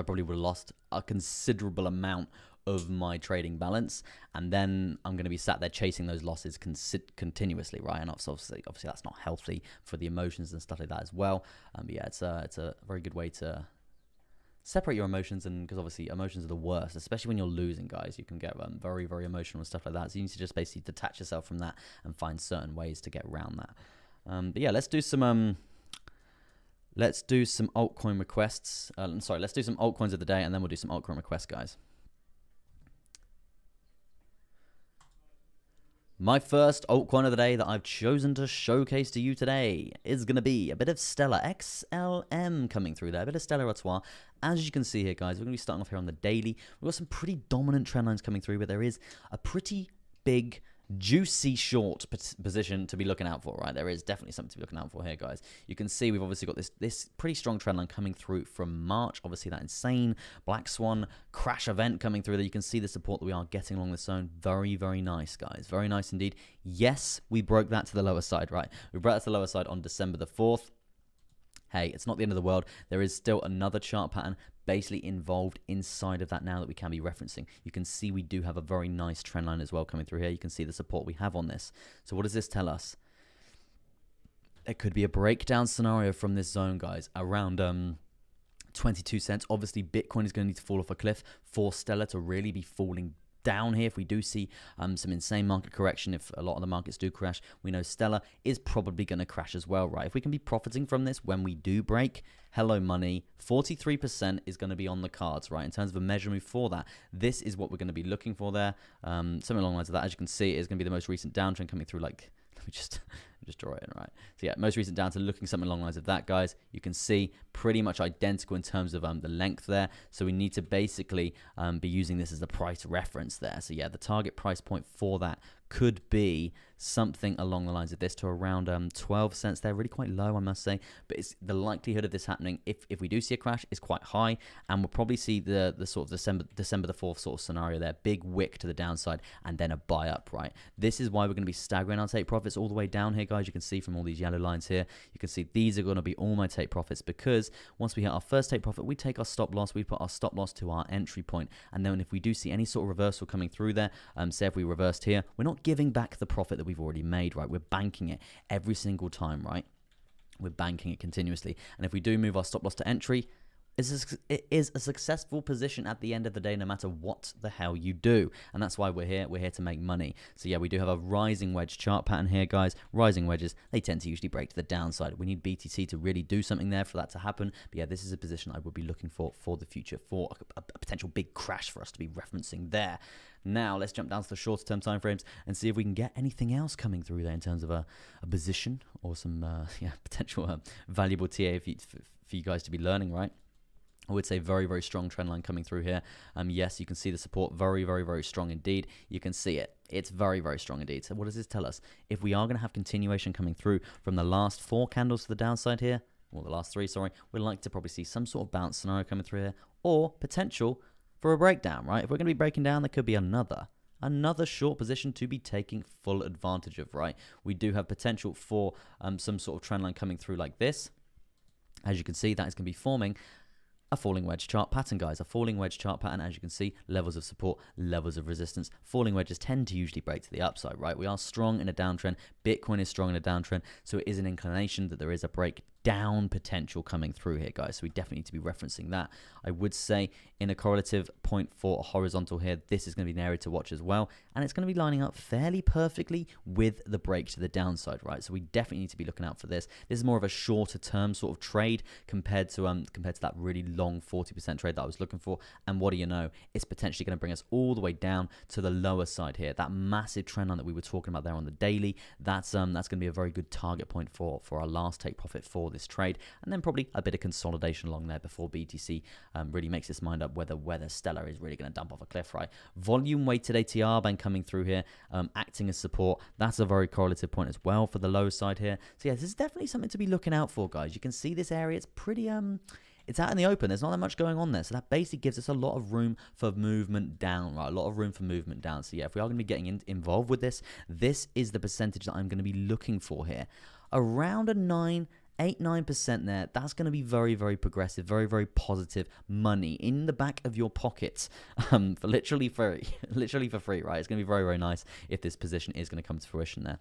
probably would have lost a considerable amount of my trading balance, and then I'm going to be sat there chasing those losses continuously, right? And obviously that's not healthy for the emotions and stuff like that as well. But yeah, it's a very good way to separate your emotions, and because obviously emotions are the worst, especially when you're losing, guys. You can get very, very emotional and stuff like that. So you need to just basically detach yourself from that and find certain ways to get around that. But yeah, let's do some altcoin requests. Let's do some altcoins of the day, and then we'll do some altcoin requests, guys. My first altcoin of the day that I've chosen to showcase to you today is going to be a bit of Stellar XLM coming through there, a bit of Stellar Artois. As you can see here, guys, we're going to be starting off here on the daily. We've got some pretty dominant trend lines coming through, but there is a pretty big juicy short position to be looking out for, right? There is definitely something to be looking out for here, guys. You can see we've obviously got this pretty strong trend line coming through from March. Obviously that insane black swan crash event coming through there. You can see the support that we are getting along this zone. Very, very nice, guys. Very nice indeed. Yes, we broke that to the lower side, right? We broke that to the lower side on December the 4th. Hey, it's not the end of the world. There is still another chart pattern basically involved inside of that now that we can be referencing. You can see we do have a very nice trend line as well coming through here. You can see the support we have on this. So what does this tell us? It could be a breakdown scenario from this zone, guys, around 22 cents. Obviously, Bitcoin is going to need to fall off a cliff for Stellar to really be falling down here. If we do see some insane market correction, if a lot of the markets do crash, we know Stellar is probably going to crash as well, right? If we can be profiting from this when we do break, hello money, 43% is going to be on the cards, right? In terms of a measure move for that, this is what we're going to be looking for there. Something along the lines of that. As you can see, it is going to be the most recent downtrend coming through. Like, let me just draw it in, right? So yeah, most recent downtrend, looking something along the lines of that, guys. You can see pretty much identical in terms of the length there. So we need to basically be using this as the price reference there. So yeah, the target price point for that could be something along the lines of this to around 12 cents there. Really quite low, I must say, but it's the likelihood of this happening if we do see a crash is quite high, and we'll probably see the sort of December the 4th sort of scenario there, big wick to the downside and then a buy up, right? This is why we're going to be staggering our take profits all the way down here, guys. You can see from all these yellow lines here, you can see these are going to be all my take profits, because once we hit our first take profit, we take our stop loss, we put our stop loss to our entry point, and then if we do see any sort of reversal coming through there, say if we reversed here, we're not giving back the profit that we've already made, right? We're banking it every single time, right? We're banking it continuously. And if we do move our stop loss to entry, it is a successful position at the end of the day, no matter what the hell you do. And that's why we're here. We're here to make money. So yeah, we do have a rising wedge chart pattern here, guys. Rising wedges, they tend to usually break to the downside. We need BTC to really do something there for that to happen. But yeah, this is a position I would be looking for the future, for a potential big crash for us to be referencing there. Now, let's jump down to the shorter term time frames and see if we can get anything else coming through there in terms of a position or some potential valuable TA for you guys to be learning, right? I would say very, very strong trend line coming through here. Yes, you can see the support very, very, very strong indeed. You can see it. It's very, very strong indeed. So what does this tell us? If we are going to have continuation coming through from the last 4 candles to the downside here, or the last 3, sorry, we'd like to probably see some sort of bounce scenario coming through here, or potential for a breakdown, right? If we're going to be breaking down, there could be another short position to be taking full advantage of, right? We do have potential for some sort of trend line coming through like this. As you can see, that is going to be forming a falling wedge chart pattern, guys. A falling wedge chart pattern, as you can see, levels of support, levels of resistance. Falling wedges tend to usually break to the upside, right? We are strong in a downtrend. Bitcoin is strong in a downtrend, so it is an inclination that there is a breakdown potential coming through here, guys. So we definitely need to be referencing that. I would say in a correlative point for a horizontal here, this is going to be an area to watch as well, and it's going to be lining up fairly perfectly with the break to the downside, right? So we definitely need to be looking out for this. This is more of a shorter term sort of trade compared to that really long 40% trade that I was looking for. And what do you know? It's potentially going to bring us all the way down to the lower side here. That massive trend line that we were talking about there on the daily, that's going to be a very good target point for our last take profit for this trade, and then probably a bit of consolidation along there before BTC really makes its mind up whether Stellar is really going to dump off a cliff, right? Volume weighted ATR band coming through here, acting as support. That's a very correlative point as well for the low side here. So yeah, this is definitely something to be looking out for, guys. You can see this area, it's pretty it's out in the open. There's not that much going on there. So that basically gives us a lot of room for movement down, right? A lot of room for movement down. So yeah, if we are going to be getting involved with this, this is the percentage that I'm going to be looking for here. Around a 8-9% there. That's going to be very, very progressive, very, very positive money in the back of your pockets for literally free, literally for free, right? It's going to be very, very nice if this position is going to come to fruition there.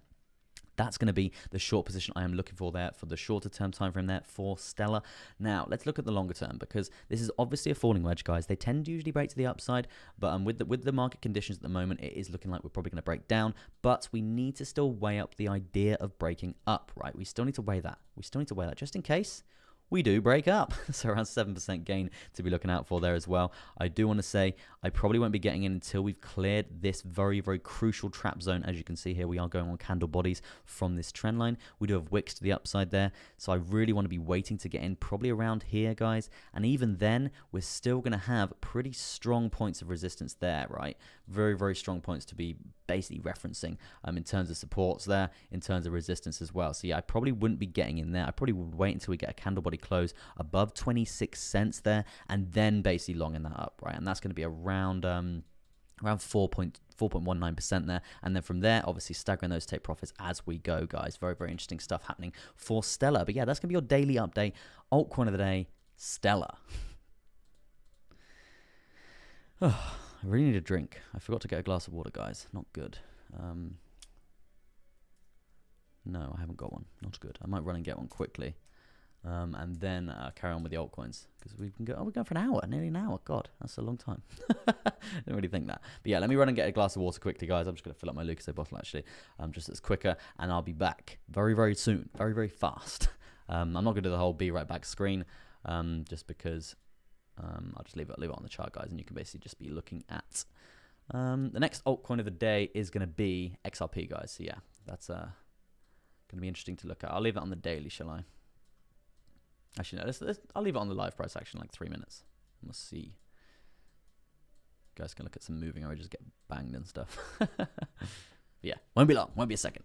That's going to be the short position I am looking for there for the shorter term time frame there for Stellar. Now, let's look at the longer term, because this is obviously a falling wedge, guys. They tend to usually break to the upside, but with the market conditions at the moment, it is looking like we're probably going to break down, but we need to still weigh up the idea of breaking up, right? We still need to weigh that. We still need to weigh that just in case we do break up. So around 7% gain to be looking out for there as well. I do want to say I probably won't be getting in until we've cleared this very, very crucial trap zone. As you can see here, we are going on candle bodies from this trend line. We do have wicks to the upside there. So I really want to be waiting to get in probably around here, guys. And even then, we're still going to have pretty strong points of resistance there, right? Very, very strong points to be basically referencing in terms of supports there, in terms of resistance as well. So yeah, I probably wouldn't be getting in there. I probably would wait until we get a candle body close above 26 cents there, and then basically longing that up, right? And that's going to be around 4.19% there, and then from there, obviously staggering those take profits as we go, guys. Very, very interesting stuff happening for Stellar. But yeah, that's going to be your daily update. Altcoin of the day, Stellar. Oh, I really need a drink. I forgot to get a glass of water, guys. Not good. No, I haven't got one. Not good. I might run and get one quickly. And then carry on with the altcoins, because we can go. Oh, we're going for an hour, nearly an hour. God, that's a long time. Didn't really think that. But yeah, let me run and get a glass of water quickly, guys. I'm just going to fill up my Lucozade bottle actually, just as quicker, and I'll be back very, very soon, very, very fast. I'm not going to do the whole be right back screen, just because I'll just leave it on the chart, guys, and you can basically just be looking at the next altcoin of the day is going to be XRP, guys. So yeah, that's going to be interesting to look at. I'll leave it on the daily, shall I? Actually, no, I'll leave it on the live price action, like 3 minutes. We'll see. You guys can look at some moving averages get banged and stuff. Yeah, won't be long. Won't be a second.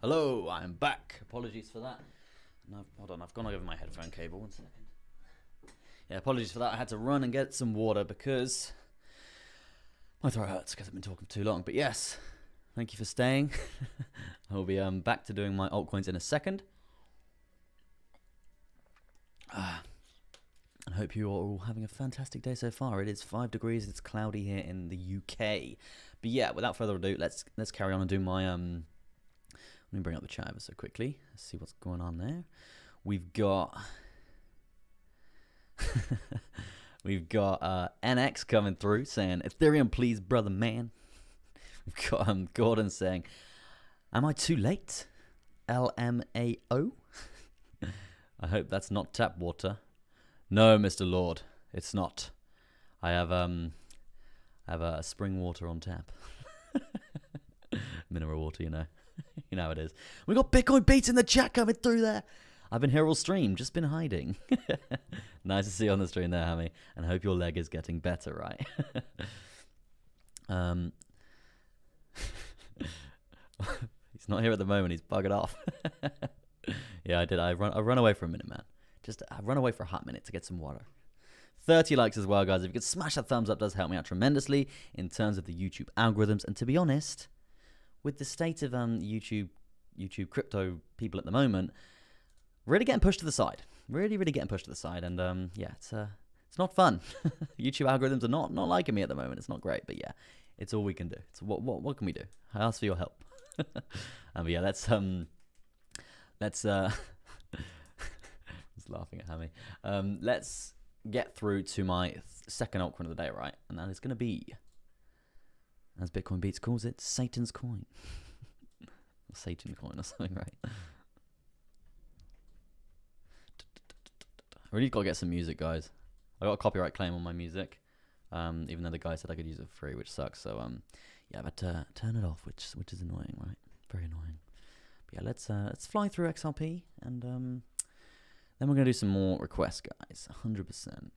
Hello, I'm back. Apologies for that. No, hold on, I've gone over my headphone cable. 1 second. Yeah, apologies for that. I had to run and get some water because my throat hurts because I've been talking too long. But yes, thank you for staying. I'll be back to doing my altcoins in a second. I hope you are all having a fantastic day so far. It is 5 degrees. It's cloudy here in the UK. But yeah, without further ado, let's carry on and do my Let me bring up the chat ever so quickly. Let's see what's going on there. We've got we've got NX coming through saying, Ethereum, please, brother man. We've got Gordon saying, am I too late? LMAO. I hope that's not tap water. No, Mr. Lord, it's not. I have a spring water on tap. Mineral water, you know. You know how it is. We got Bitcoin Beats in the chat coming through there. I've been here all stream, just been hiding. Nice to see you on the stream there, Hammy. And I hope your leg is getting better, right? He's not here at the moment. He's buggered off. Yeah, I did. I run away for a minute, man. I run away for a hot minute to get some water. 30 likes as well, guys. If you could smash that thumbs up, does help me out tremendously in terms of the YouTube algorithms. And to be honest, with the state of YouTube crypto people at the moment, really getting pushed to the side. Really getting pushed to the side. And yeah, it's not fun. YouTube algorithms are not liking me at the moment. It's not great, but yeah, it's all we can do. It's what can we do? I ask for your help. But yeah, let's just laughing at Hammy. Let's get through to my second altcoin of the day, right? And that is going to be, as Bitcoin Beats calls it, Satan's coin. Satan coin or something, right? I really got to get some music, guys. I got a copyright claim on my music, even though the guy said I could use it for free, which sucks. So yeah, but turn it off, which is annoying, right? Very annoying. But yeah, let's fly through XRP, and then we're gonna do some more requests, guys. 100%.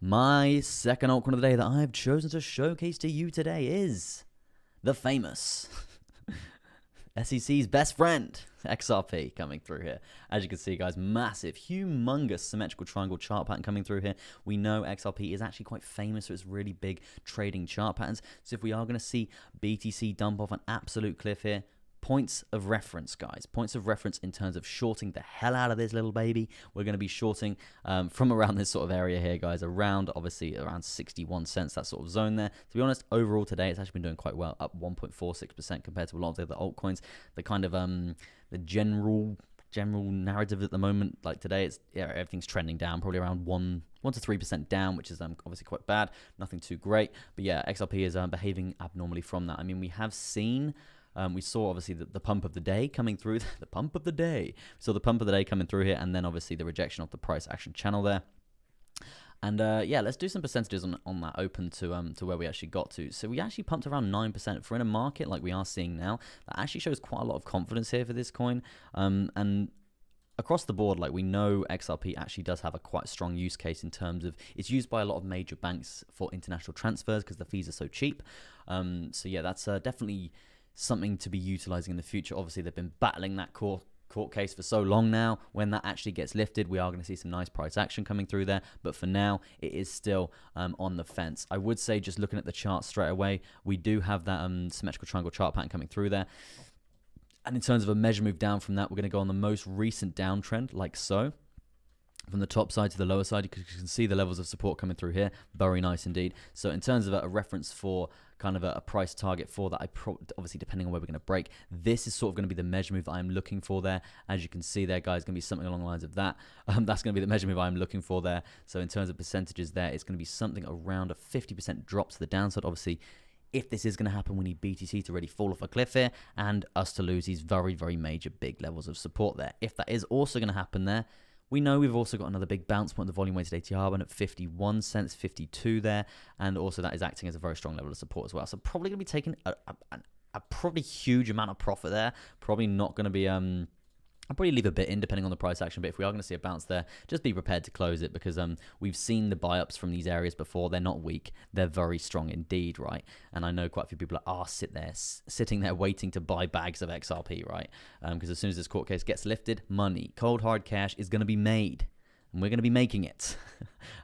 My second altcoin of the day that I've chosen to showcase to you today is the famous SEC's best friend, XRP, coming through here. As you can see, guys, massive, humongous symmetrical triangle chart pattern coming through here. We know XRP is actually quite famous for its really big trading chart patterns. So if we are going to see BTC dump off an absolute cliff here, points of reference, guys. Points of reference in terms of shorting the hell out of this little baby. We're going to be shorting from around this sort of area here, guys. Obviously, around 61 cents, that sort of zone there. To be honest, overall today, it's actually been doing quite well, up 1.46% compared to a lot of the other altcoins. The kind of the general narrative at the moment, like today, it's everything's trending down, probably around 1 to 3% down, which is obviously quite bad. Nothing too great, but yeah, XRP is behaving abnormally from that. I mean, we have seen. We saw obviously the pump of the day coming through. The pump of the day. So the pump of the day coming through here, and then obviously the rejection of the price action channel there. And yeah, let's do some percentages on that open to where we actually got to. So we actually pumped around 9% for in a market like we are seeing now. That actually shows quite a lot of confidence here for this coin. And across the board, like we know XRP actually does have a quite strong use case in terms of it's used by a lot of major banks for international transfers because the fees are so cheap. So yeah, that's definitely something to be utilizing in the future. Obviously, they've been battling that court case for so long now. When that actually gets lifted, we are going to see some nice price action coming through there. But for now, it is still on the fence. I would say, just looking at the chart straight away, we do have that symmetrical triangle chart pattern coming through there. And in terms of a measure move down from that, we're going to go on the most recent downtrend, like so. From the top side to the lower side, you can see the levels of support coming through here. Very nice indeed. So in terms of a reference for kind of a price target for that, obviously depending on where we're going to break, this is sort of going to be the measure move I'm looking for there. As you can see there, guys, going to be something along the lines of that. That's going to be the measure move I'm looking for there. So in terms of percentages there, it's going to be something around a 50% drop to the downside. Obviously, if this is going to happen, we need BTC to really fall off a cliff here and us to lose these very, very major big levels of support there. If that is also going to happen there, we know we've also got another big bounce point, the volume weighted ATR one at 51 cents, 52 there, and also that is acting as a very strong level of support as well. So probably going to be taking a probably huge amount of profit there. Probably not going to be I'll probably leave a bit in depending on the price action, but if we are going to see a bounce there, just be prepared to close it, because we've seen the buy-ups from these areas before. They're not weak. They're very strong indeed, right? And I know quite a few people are sitting there waiting to buy bags of XRP, right? Because as soon as this court case gets lifted, money, cold hard cash is going to be made. And we're going to be making it.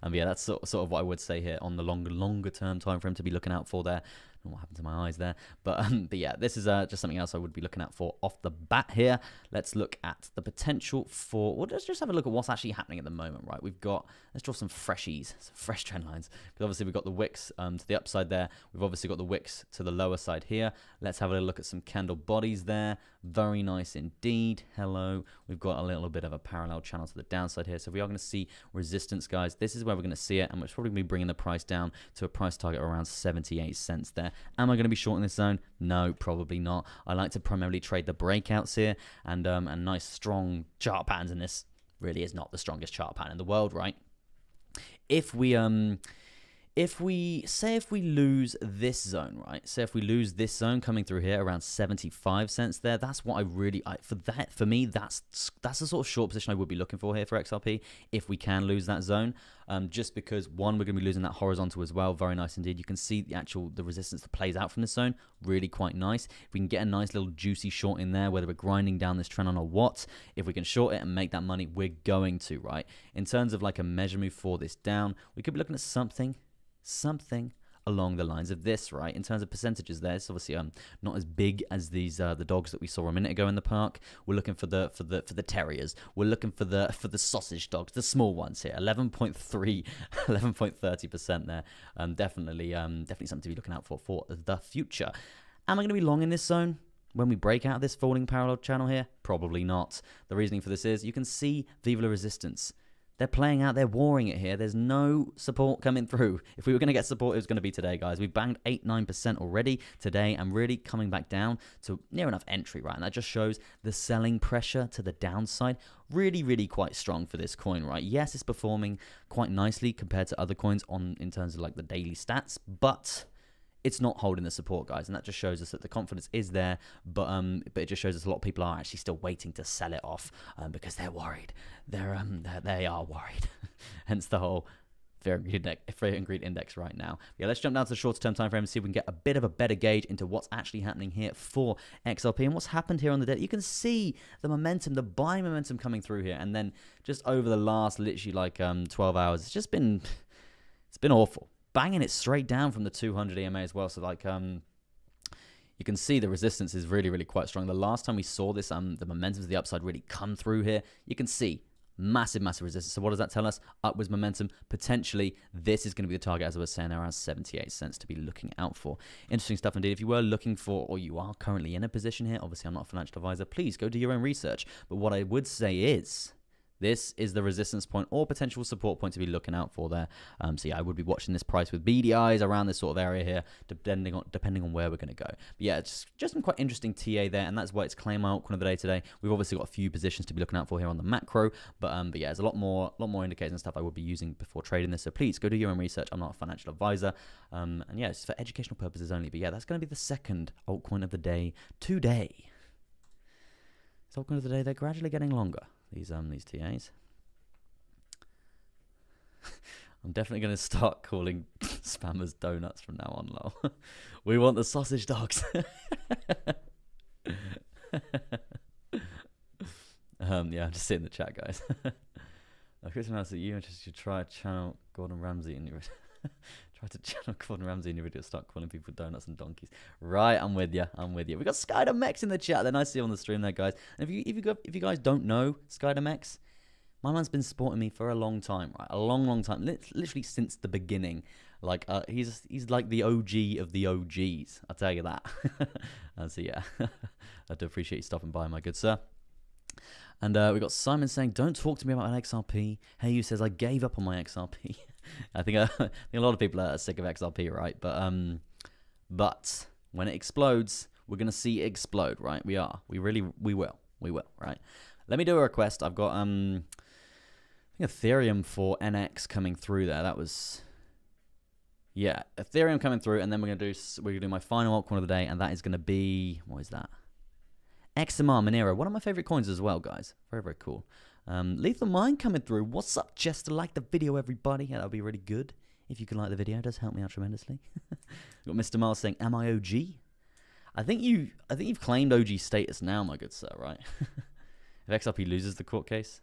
And yeah, that's sort of what I would say here on the longer term time frame to be looking out for there. I don't know what happened to my eyes there, but yeah, this is just something else I would be looking out for off the bat here. Let's look at the potential for, well, let's just have a look at what's actually happening at the moment, right? We've got, let's draw some freshies, some fresh trend lines, because obviously we've got the wicks to the upside there. We've obviously got the wicks to the lower side here. Let's have a look at some candle bodies there. Very nice indeed. Hello. We've got a little bit of a parallel channel to the downside here. So we are going to see resistance, guys. This is where we're going to see it, and we're probably going to be bringing the price down to a price target around 78 cents there. Am I going to be short in this zone? No, probably not. I like to primarily trade the breakouts here, and nice strong chart patterns, and this really is not the strongest chart pattern in the world, right? If we lose this zone, right? Say if we lose this zone coming through here around 75 cents there, that's what I really, for me, that's the sort of short position I would be looking for here for XRP if we can lose that zone. Just because, one, we're going to be losing that horizontal as well. Very nice indeed. You can see the resistance that plays out from this zone, really quite nice. If we can get a nice little juicy short in there, whether we're grinding down this trend on or what, if we can short it and make that money, we're going to, right? In terms of like a measure move for this down, we could be looking at something along the lines of this, right? In terms of percentages there, it's obviously not as big as these the dogs that we saw a minute ago in the park. We're looking for the terriers. We're looking for the sausage dogs, the small ones here. 11.30% there. Definitely something to be looking out for the future. Am I going to be long in this zone when we break out of this falling parallel channel here? Probably not. The reasoning for this is you can see Viva la Resistance. They're playing out, they're warring it here. There's no support coming through. If we were going to get support, it was going to be today, guys. We've banged 8-9% already today and really coming back down to near enough entry, right? And that just shows the selling pressure to the downside. Really, really quite strong for this coin, right? Yes, it's performing quite nicely compared to other coins in terms of like the daily stats, but it's not holding the support, guys, and that just shows us that the confidence is there, but it just shows us a lot of people are actually still waiting to sell it off because they're worried. They are worried. Hence the whole fear and greed index right now. Yeah, let's jump down to the shorter term time frame and see if we can get a bit of a better gauge into what's actually happening here for XRP and what's happened here on the day. You can see the momentum, the buying momentum coming through here, and then just over the last literally like 12 hours, it's been awful. Banging it straight down from the 200 EMA as well. So like you can see the resistance is really, really quite strong. The last time we saw this, the momentum to the upside really come through here. You can see massive resistance. So what does that tell us? Upwards momentum. Potentially, this is going to be the target, as I was saying, around 78 cents to be looking out for. Interesting stuff indeed. If you were looking for, or you are currently in a position here, obviously I'm not a financial advisor, please go do your own research. But what I would say is, this is the resistance point or potential support point to be looking out for there. So yeah, I would be watching this price with beady eyes around this sort of area here, depending on where we're going to go. But yeah, it's just some quite interesting TA there, and that's why it's claim altcoin of the day today. We've obviously got a few positions to be looking out for here on the macro, but yeah, there's a lot more indicators and stuff I would be using before trading this. So please go do your own research. I'm not a financial advisor, and yeah, it's for educational purposes only. But yeah, that's going to be the second altcoin of the day today. It's altcoin of the day. They're gradually getting longer. These TAs. I'm definitely going to start calling spammers donuts from now on, lol. We want the sausage dogs. Yeah, just sit in the chat, guys. Chris announced that you should try channel Gordon Ramsay in your try to channel Gordon Ramsay in your video. Start calling people donuts and donkeys. Right, I'm with you. We got SkyDMX in the chat. They're nice to see on the stream there, guys. And if you guys don't know SkyDMX, my man's been supporting me for a long time, right? A long time. Literally since the beginning. Like he's like the OG of the OGs. I'll tell you that. So yeah, I do appreciate you stopping by, my good sir. And we got Simon saying, "Don't talk to me about an XRP." Hey, you says I gave up on my XRP. I think a lot of people are sick of XRP, right? But when it explodes, we're gonna see it explode, right? We will, right? Let me do a request. I've got I think Ethereum for NX coming through there. That was, yeah, Ethereum coming through, and then we're gonna do my final altcoin of the day, and that is gonna be, what is that? XMR, Monero, one of my favorite coins as well, guys. Very, very cool. Lethal Mind coming through. What's up, Chester? Like the video, everybody. Yeah, that would be really good. If you can like the video, it does help me out tremendously. Got Mr. Miles saying, am I OG? I think you've claimed OG status now, my good sir, right? If XRP loses the court case.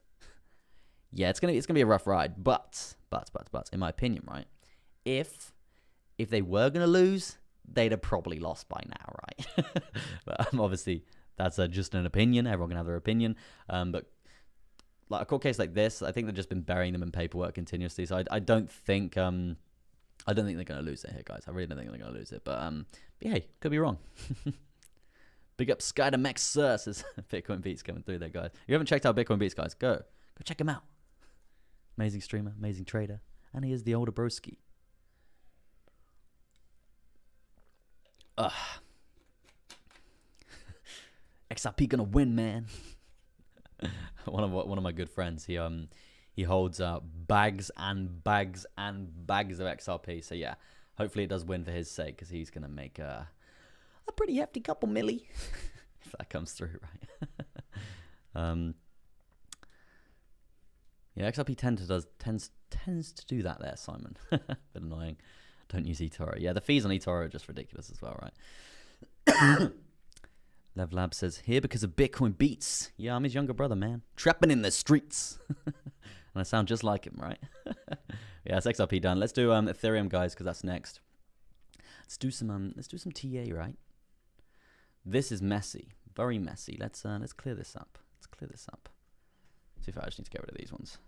Yeah, it's gonna be a rough ride, but in my opinion, right? If they were gonna lose, they'd have probably lost by now, right? But obviously that's just an opinion. Everyone can have their opinion. But like a court case like this, I think they've just been burying them in paperwork continuously. So I don't think they're gonna lose it here, guys. I really don't think they're gonna lose it. But hey, could be wrong. Big up Sky to Max Sir, says Bitcoin Beats coming through there, guys. If you haven't checked out Bitcoin Beats, guys, go check him out. Amazing streamer, amazing trader, and he is the older broski. XRP gonna win, man. one of my good friends. He holds bags and bags and bags of XRP. So yeah, hopefully it does win for his sake, because he's gonna make a pretty hefty couple milli if that comes through, right? Yeah, XRP tends to do that there, Simon. Bit annoying. Don't use eToro. Yeah, the fees on eToro are just ridiculous as well, right? Lev Lab says, here because of Bitcoin Beats. Yeah, I'm his younger brother, man. Trapping in the streets. And I sound just like him, right? Yeah, it's XRP done. Let's do Ethereum, guys, because that's next. Let's do some TA, right? This is messy. Very messy. Let's clear this up. See if I just need to get rid of these ones.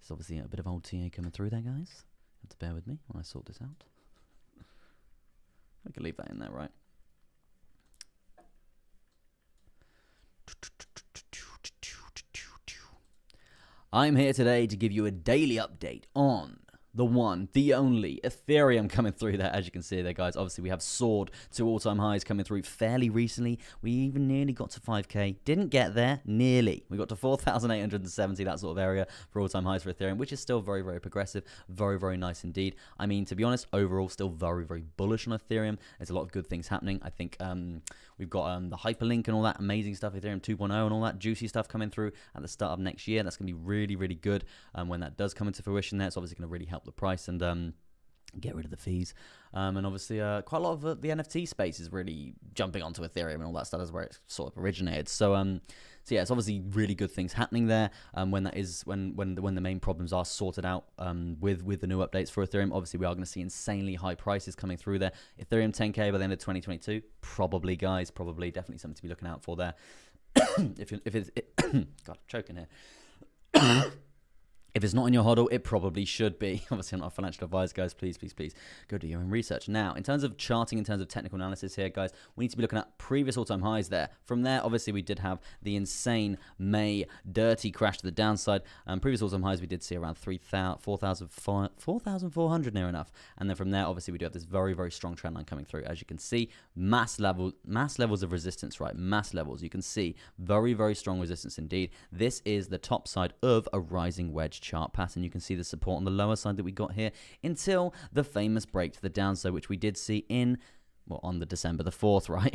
There's obviously a bit of old TA coming through there, guys. You have to bear with me while I sort this out. I can leave that in there, right? I'm here today to give you a daily update on the one, the only Ethereum coming through there. As you can see there, guys, obviously we have soared to all-time highs coming through fairly recently. We even nearly got to 5K. Didn't get there, nearly. We got to 4,870, that sort of area for all-time highs for Ethereum, which is still very, very progressive. Very, very nice indeed. I mean, to be honest, overall, still very, very bullish on Ethereum. There's a lot of good things happening. I think we've got the hyperlink and all that amazing stuff, Ethereum 2.0 and all that juicy stuff coming through at the start of next year. That's going to be really, really good when that does come into fruition there. It's obviously going to really help the price and get rid of the fees. And obviously quite a lot of the NFT space is really jumping onto Ethereum and all that stuff. Is where it sort of originated. So yeah, it's obviously really good things happening there. When the main problems are sorted out with the new updates for Ethereum, obviously we are going to see insanely high prices coming through there. Ethereum 10K by the end of 2022, probably, guys, probably, definitely something to be looking out for there. if it's God, I'm choking here. If it's not in your hodl, it probably should be. Obviously, I'm not a financial advisor, guys. Please go do your own research. Now, in terms of charting, in terms of technical analysis here, guys, we need to be looking at previous all-time highs there. From there, obviously, we did have the insane May dirty crash to the downside. Previous all-time highs, we did see around 4,400 near enough. And then from there, obviously, we do have this very, very strong trend line coming through. As you can see, mass levels of resistance, right? Mass levels. You can see very, very strong resistance indeed. This is the top side of a rising wedge chart pattern. You can see the support on the lower side that we got here until the famous break to the downside, which we did see on the December the 4th, right?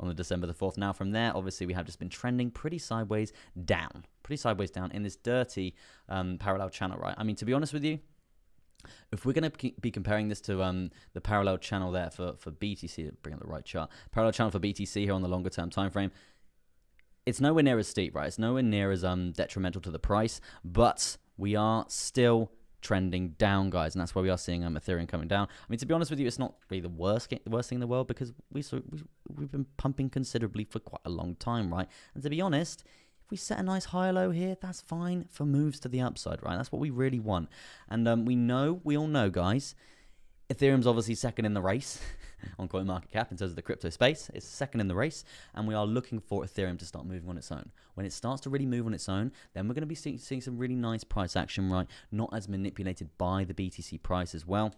On the December the 4th. Now from there, obviously we have just been trending pretty sideways down in this dirty parallel channel, right? I mean, to be honest with you, if we're going to be comparing this to the parallel channel there for BTC, bring up the right chart, parallel channel for BTC here on the longer term time frame, it's nowhere near as steep, right? It's nowhere near as detrimental to the price, but we are still trending down, guys, and that's why we are seeing Ethereum coming down. I mean, to be honest with you, it's not really the worst thing in the world, because we've been pumping considerably for quite a long time, right? And to be honest, if we set a nice high low here, that's fine for moves to the upside, right? That's what we really want. And we all know, guys, Ethereum's obviously second in the race on CoinMarketCap in terms of the crypto space. It's second in the race, and we are looking for Ethereum to start moving on its own. When it starts to really move on its own, then we're going to be seeing some really nice price action, right? Not as manipulated by the BTC price as well.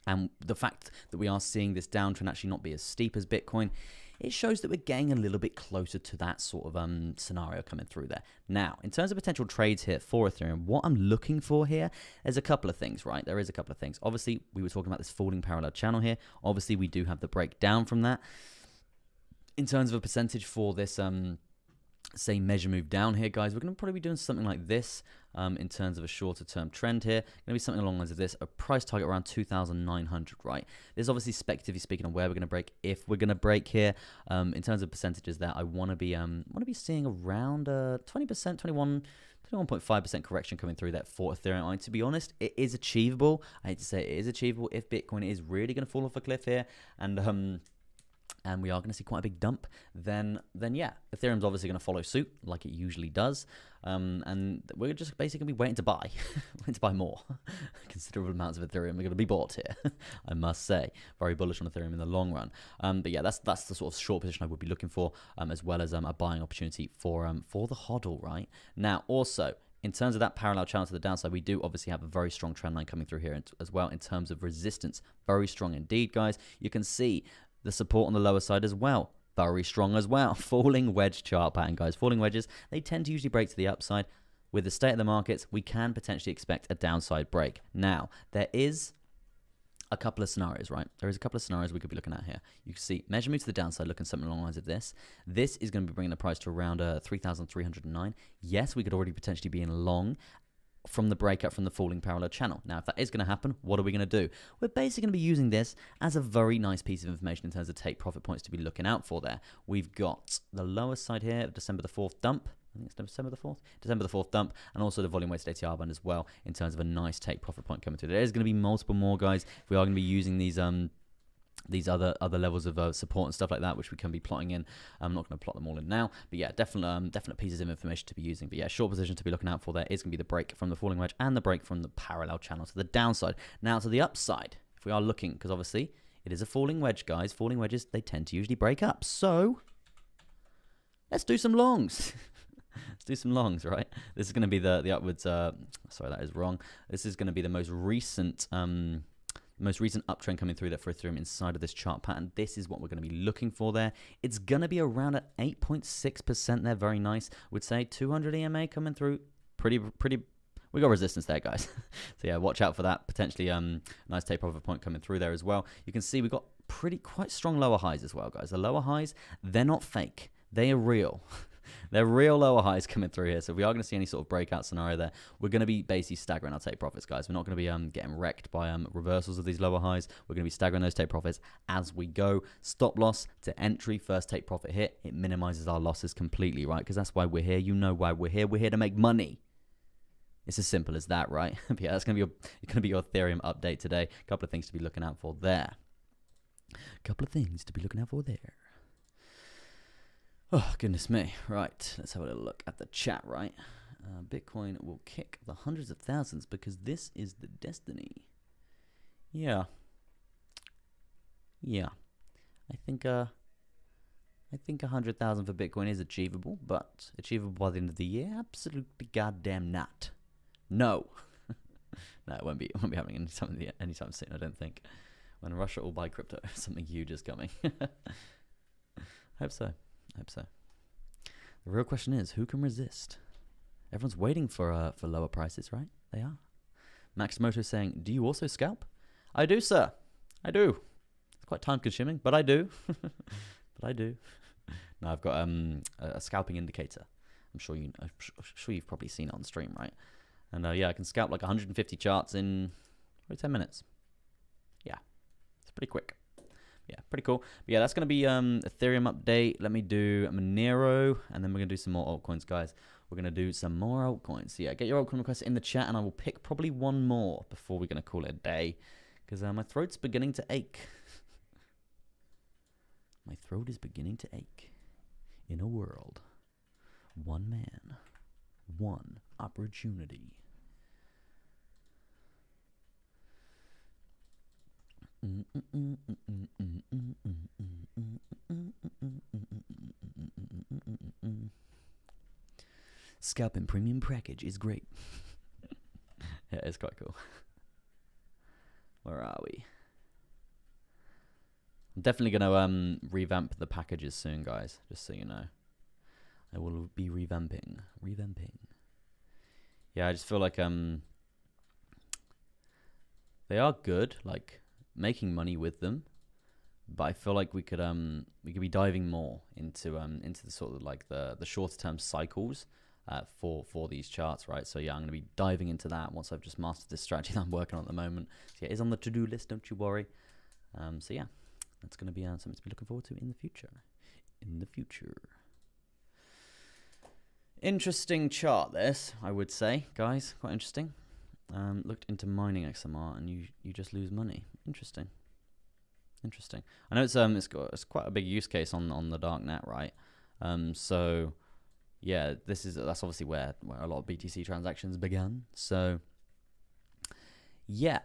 And the fact that we are seeing this downtrend actually not be as steep as Bitcoin, it shows that we're getting a little bit closer to that sort of scenario coming through there. Now, in terms of potential trades here for Ethereum, what I'm looking for here, there's a couple of things, right? There is a couple of things. Obviously, we were talking about this falling parallel channel here. Obviously, we do have the breakdown from that. In terms of a percentage for this say measure move down here, guys, we're going to probably be doing something like this in terms of a shorter term trend here. Going to be something along the lines of this, a price target around 2,900, right? This is obviously speculatively speaking on where we're going to break, if we're going to break here. In terms of percentages there, I want to be seeing around 20%, 21.5% correction coming through that for Ethereum. To be honest, it is achievable. I hate to say it is achievable if Bitcoin is really going to fall off a cliff here, and we are going to see quite a big dump, then yeah, Ethereum's obviously going to follow suit like it usually does, and we're just basically going to be waiting to buy, waiting to buy more. Considerable amounts of Ethereum are going to be bought here, I must say. Very bullish on Ethereum in the long run. But yeah, that's the sort of short position I would be looking for, as well as a buying opportunity for the hodl right now. Also, in terms of that parallel channel to the downside, we do obviously have a very strong trend line coming through here as well in terms of resistance. Very strong indeed, guys. You can see the support on the lower side as well. Very strong as well. Falling wedge chart pattern, guys. Falling wedges, they tend to usually break to the upside. With the state of the markets, we can potentially expect a downside break. Now, there is a couple of scenarios, right? There is a couple of scenarios we could be looking at here. You can see measure move to the downside looking something along the lines of this. This is going to be bringing the price to around 3,309. Yes, we could already potentially be in long from the breakup from the falling parallel channel. Now, if that is going to happen, what are we going to do? We're basically going to be using this as a very nice piece of information in terms of take profit points to be looking out for there. We've got the lower side here, December the 4th dump. I think it's December the 4th. December the 4th dump, and also the volume weighted ATR band as well in terms of a nice take profit point coming through. There is going to be multiple more, guys. If we are going to be using these other levels of support and stuff like that, which we can be plotting in. I'm not going to plot them all in now, but yeah, definite pieces of information to be using. But yeah, short position to be looking out for there is going to be the break from the falling wedge and the break from the parallel channel to the downside. Now to the upside, if we are looking, because obviously it is a falling wedge, guys. Falling wedges, they tend to usually break up. So let's do some longs. Let's do some longs, right? This is going to be the upwards. Sorry, that is wrong. This is going to be the most recent uptrend coming through there for Ethereum inside of this chart pattern. This is what we're going to be looking for there. It's going to be around at 8.6% there. Very nice. Would say 200 EMA coming through. Pretty. We got resistance there, guys. So yeah, watch out for that. Potentially nice take profit point coming through there as well. You can see we got quite strong lower highs as well, guys. The lower highs, they're not fake. They are real. They're real lower highs coming through here. So if we are going to see any sort of breakout scenario there, we're going to be basically staggering our take profits, guys. We're not going to be getting wrecked by reversals of these lower highs. We're going to be staggering those take profits as we go. Stop loss to entry, first take profit hit. It minimizes our losses completely, right? Because that's why we're here. You know why we're here. We're here to make money. It's as simple as that, right? But yeah, that's going to be your Ethereum update today. A couple of things to be looking out for there. Oh, goodness me. Right, let's have a little look at the chat, right? Bitcoin will kick the hundreds of thousands because this is the destiny. Yeah. I think 100,000 for Bitcoin is achievable, but achievable by the end of the year? Absolutely goddamn not. No. No, it won't be happening anytime soon, I don't think. When Russia will buy crypto, something huge is coming. Hope so. The real question is, who can resist? Everyone's waiting for lower prices, right? They are. Maximoto saying, do you also scalp? I do, sir. I do. It's quite time consuming, but I do. Now I've got a scalping indicator. I'm sure you've probably seen it on stream, right? And yeah, I can scalp like 150 charts in 10 minutes. Yeah, it's pretty quick. Yeah, pretty cool. But yeah, that's going to be Ethereum update. Let me do Monero, and then we're going to do some more altcoins, guys. We're going to do some more altcoins. So yeah, get your altcoin requests in the chat, and I will pick probably one more before we're going to call it a day, because my throat's beginning to ache. My throat is beginning to ache. In a world, one man, one opportunity. Scalping premium package is great. Yeah, it's quite cool. Where are we? I'm definitely going to revamp the packages soon, guys, just so you know. I will be revamping. Yeah, I just feel like they are good, like making money with them, but I feel like we could be diving more into the sort of like the shorter term cycles for these charts, right? So yeah, I'm going to be diving into that once I've just mastered this strategy that I'm working on at the moment. So yeah, it is on the to-do list, don't you worry. So yeah, that's going to be something to be looking forward to in the future. Interesting chart this, I would say, guys. Quite interesting. Looked into mining XMR and you just lose money. Interesting. I know it's quite a big use case on the dark net, right? So yeah, that's obviously where a lot of BTC transactions began. So yeah,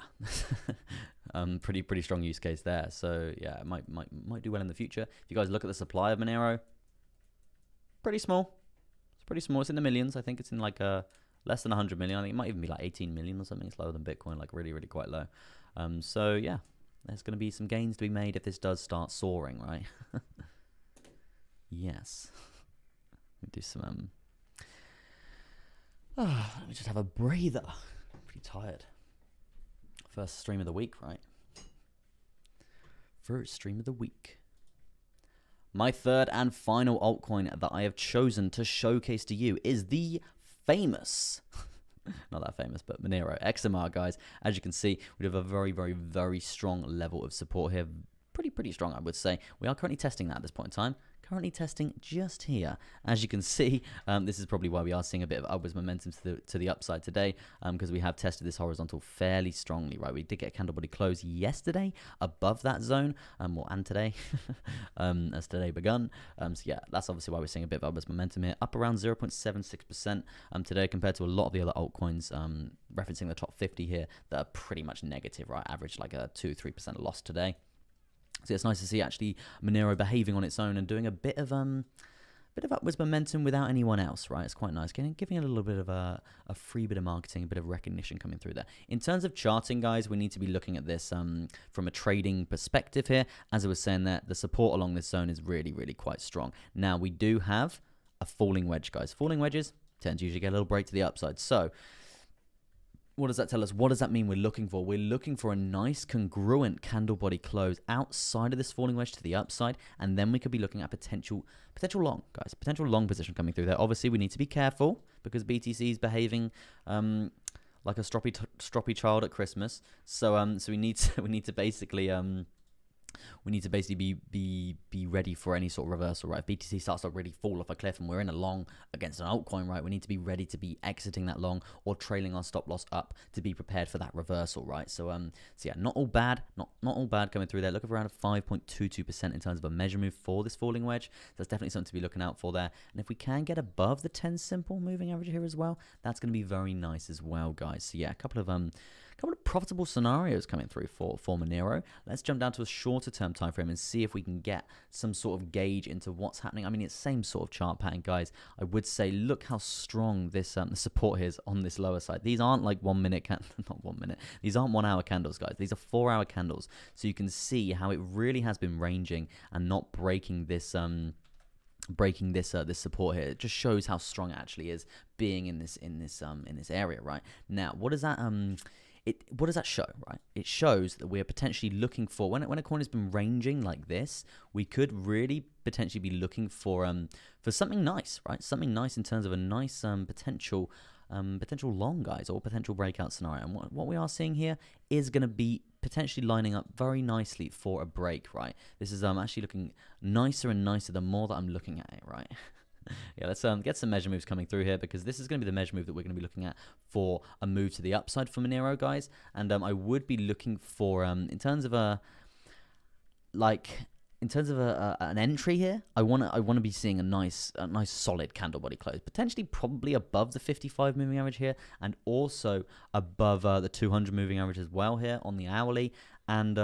pretty strong use case there. So yeah, it might do well in the future. If you guys look at the supply of Monero, pretty small. It's pretty small. It's in the millions. I think it's in like less than 100 million. I think it might even be like 18 million or something. It's lower than Bitcoin, like really quite low. So yeah, there's going to be some gains to be made if this does start soaring, right? Yes. Let me do some let me just have a breather. I'm pretty tired. First stream of the week, right? First stream of the week. My third and final altcoin that I have chosen to showcase to you is the famous, not that famous, but Monero XMR, guys. As you can see, we have a very strong level of support here. Pretty strong, I would say. We are currently testing that at this point in time. Currently testing just here. As you can see, this is probably why we are seeing a bit of upwards momentum to the upside today, because we have tested this horizontal fairly strongly, right? We did get a candle body close yesterday above that zone, and today, as today begun. So yeah, that's obviously why we're seeing a bit of upwards momentum here, up around 0.76% today compared to a lot of the other altcoins, referencing the top 50 here, that are pretty much negative, right? Average like a 2-3% loss today. So it's nice to see actually Monero behaving on its own and doing a bit of upwards momentum without anyone else, right? It's quite nice, giving a little bit of a free bit of marketing, a bit of recognition coming through there. In terms of charting, guys, we need to be looking at this from a trading perspective here. As I was saying, that the support along this zone is really quite strong. Now we do have a falling wedge, guys. Falling wedges tend to usually get a little break to the upside. So what does that tell us? What does that mean we're looking for? We're looking for a nice congruent candle body close outside of this falling wedge to the upside, and then we could be looking at potential long, guys. Potential long position coming through there. Obviously, we need to be careful because BTC is behaving like a stroppy child at Christmas. So we need to basically be ready for any sort of reversal, right? If BTC starts to really fall off a cliff and we're in a long against an altcoin, right? We need to be ready to be exiting that long or trailing our stop loss up to be prepared for that reversal, right? So yeah, not all bad coming through there. Look at around 5.22% in terms of a measure move for this falling wedge. So that's definitely something to be looking out for there. And if we can get above the 10 simple moving average here as well, that's going to be very nice as well, guys. So yeah, a couple of profitable scenarios coming through for Monero. Let's jump down to a shorter term time frame and see if we can get some sort of gauge into what's happening. I mean, it's the same sort of chart pattern, guys. I would say, look how strong this the support is on this lower side. These aren't like 1 minute not 1 minute. These aren't 1 hour candles, guys. These are 4 hour candles. So you can see how it really has been ranging and not breaking this this support here. It just shows how strong it actually is being in this area, right? Now, what does that what does that show, right? It shows that we're potentially looking for, when a coin has been ranging like this, we could really potentially be looking for something nice, right? Something nice in terms of a nice potential long, guys, or potential breakout scenario. And what we are seeing here is going to be potentially lining up very nicely for a break, right? This is actually looking nicer and nicer the more that I'm looking at it, right? Yeah, let's get some measure moves coming through here, because this is going to be the measure move that we're going to be looking at for a move to the upside for Monero, guys. And I would be looking for in terms of an entry here, I want to be seeing a nice solid candle body close, potentially probably above the 55 moving average here, and also above the 200 moving average as well here on the hourly, and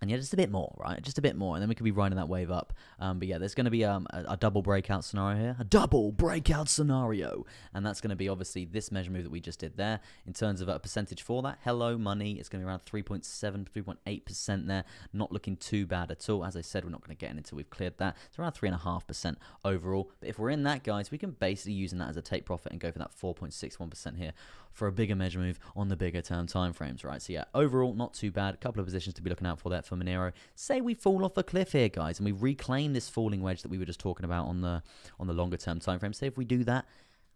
yeah, just a bit more, right? Just a bit more, and then we could be riding that wave up. But yeah, there's going to be a double breakout scenario here. A double breakout scenario. And that's going to be obviously this measure move that we just did there. In terms of a percentage for that, hello money, it's going to be around 3.7, 3.8% there. Not looking too bad at all. As I said, we're not going to get in until we've cleared that. It's around 3.5% overall. But if we're in that, guys, we can basically use that as a take profit and go for that 4.61% here for a bigger measure move on the bigger term time frames, right? So yeah, overall, not too bad. A couple of positions to be looking out for there. for Monero. Say we fall off a cliff here, guys, and we reclaim this falling wedge that we were just talking about on the longer term time frame. Say if we do that,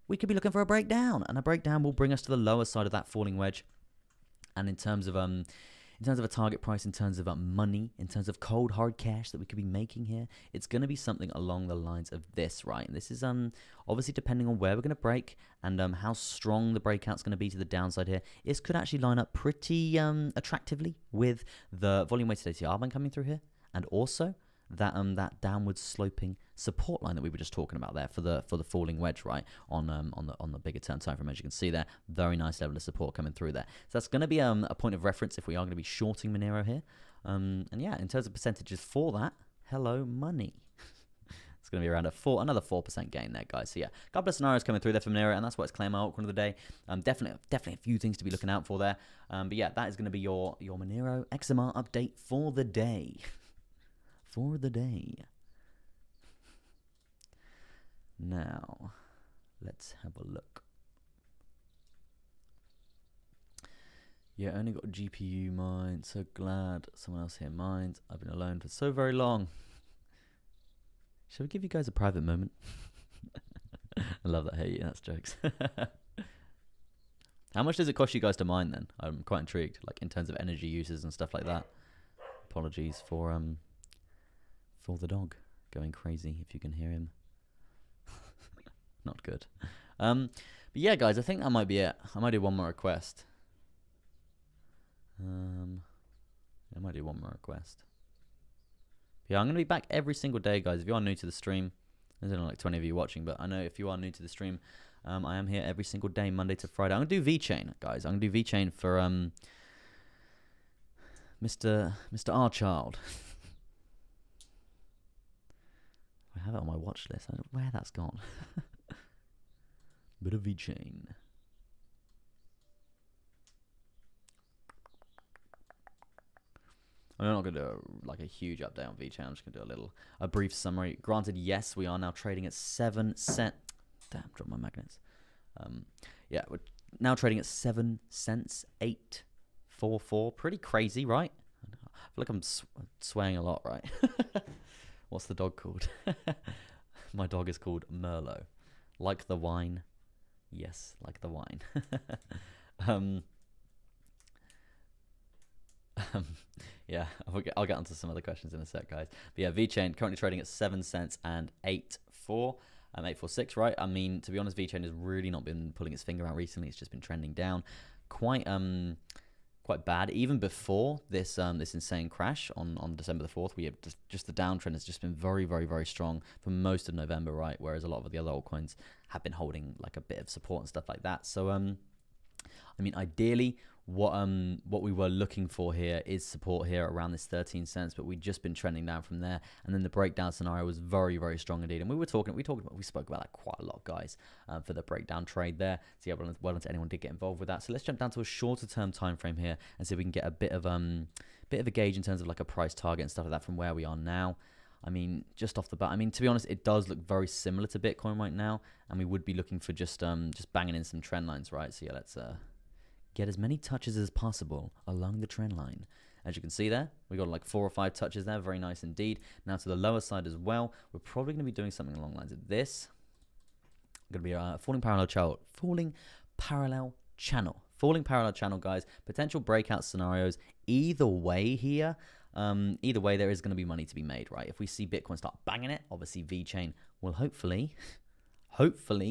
we could be looking for a breakdown, and a breakdown will bring us to the lower side of that falling wedge. And in terms of a target price, in terms of money, in terms of cold hard cash that we could be making here, it's going to be something along the lines of this, right? And this is obviously depending on where we're going to break and how strong the breakout's going to be to the downside here. This could actually line up pretty attractively with the volume weighted ATR band coming through here, and also that downward sloping support line that we were just talking about there for the falling wedge, right, on the bigger term time frame. As you can see there, very nice level of support coming through there. So that's going to be a point of reference if we are going to be shorting Monero here. And yeah, in terms of percentages for that, hello money. It's going to be around another 4% gain there, guys. So yeah, a couple of scenarios coming through there from Monero, and that's why it's claim my altcoin of the day. Definitely a few things to be looking out for there. But yeah, that is going to be your Monero XMR update for the day. For the day. Now, let's have a look. Yeah, only got a GPU mine. So glad someone else here mines. I've been alone for so very long. Shall we give you guys a private moment? I love that. Hey, that's jokes. How much does it cost you guys to mine then? I'm quite intrigued, like in terms of energy uses and stuff like that. Apologies for the dog going crazy, if you can hear him. Not good. But yeah, guys, I think that might be it. I might do one more request. I might do one more request. Yeah, I'm going to be back every single day, guys. If you are new to the stream, there's only like 20 of you watching, but I know if you are new to the stream, I am here every single day, Monday to Friday. I'm going to do Vechain, guys. I'm going to do Vechain for Mr. R Child. I have it on my watch list. I don't know where that's gone. Bit of Vechain. I'm not going to do a huge update on Vechain. I'm just going to do a brief summary. Granted, yes, we are now trading at 7 cents. Damn, dropped my magnets. Yeah, we're now trading at 7 cents, 8.44. Pretty crazy, right? I feel like I'm swaying a lot, right? What's the dog called? My dog is called Merlot. Like the wine. Yes, like the wine. Yeah, I'll get onto some other questions in a sec, guys. But yeah, Vechain currently trading at 7 cents and 8.46, right? I mean, to be honest, Vechain has really not been pulling its finger out recently. It's just been trending down quite bad. Even before this this insane crash on December the 4th, we have just the downtrend has just been very, very, very strong for most of November, right? Whereas a lot of the other altcoins have been holding like a bit of support and stuff like that. So I mean, ideally, what we were looking for here is support here around this 13 cents, but we've just been trending down from there. And then the breakdown scenario was very, very strong indeed. And we spoke about that quite a lot, guys, for the breakdown trade there. So yeah, well done to anyone who did get involved with that. So let's jump down to a shorter term time frame here and see if we can get a bit of a gauge in terms of like a price target and stuff like that from where we are now. I mean, just off the bat, I mean, to be honest, it does look very similar to Bitcoin right now, and we would be looking for just banging in some trend lines, right? So yeah, let's get as many touches as possible along the trend line. As you can see there, we got like 4 or 5 touches there. Very nice indeed. Now to the lower side as well, we're probably going to be doing something along the lines of this. Going to be a falling parallel channel, guys. Potential breakout scenarios. Either way here, either way, there is going to be money to be made, right? If we see Bitcoin start banging it, obviously Vechain will hopefully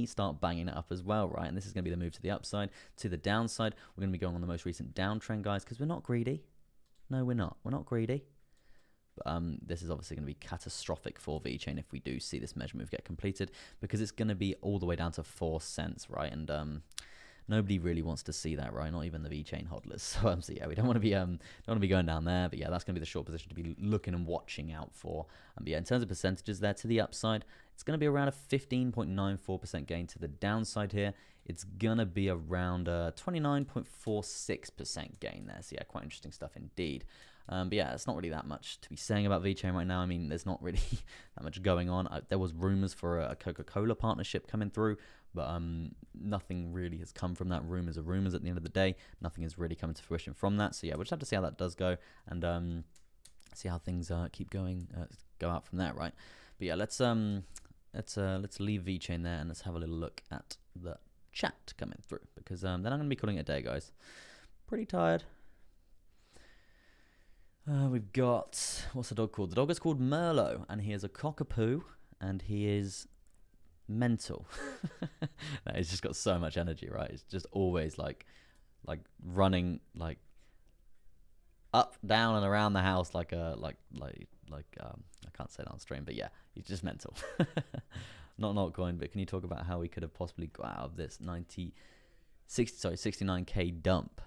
start banging it up as well, right? And this is going to be the move to the upside. To the downside, we're going to be going on the most recent downtrend, guys, because we're not greedy. No, we're not. We're not greedy. But this is obviously going to be catastrophic for Vechain if we do see this measure move get completed, because it's going to be all the way down to 4 cents, right? And nobody really wants to see that, right? Not even the Vechain hodlers. So yeah, we don't want to be going down there. But yeah, that's going to be the short position to be looking and watching out for. But yeah, in terms of percentages there to the upside, it's going to be around a 15.94% gain. To the downside here, it's going to be around a 29.46% gain there. So yeah, quite interesting stuff indeed. But yeah, it's not really that much to be saying about Vechain right now. I mean, there's not really that much going on. There was rumors for a Coca-Cola partnership coming through, but nothing really has come from that. Rumors are rumors at the end of the day. Nothing has really come to fruition from that. So yeah, we'll just have to see how that does go. And see how things keep going, go out from there, right? But yeah, let's leave Vechain there and let's have a little look at the chat coming through, because then I'm gonna be calling it a day, guys. Pretty tired. We've got, what's the dog called? The dog is called Merlot, and he is a cockapoo, and he is mental. No, he's just got so much energy, right? It's just always like running like up, down, and around the house like a I can't say that on stream, but yeah, he's just mental. Not an altcoin, but can you talk about how we could have possibly got out of this 69k dump?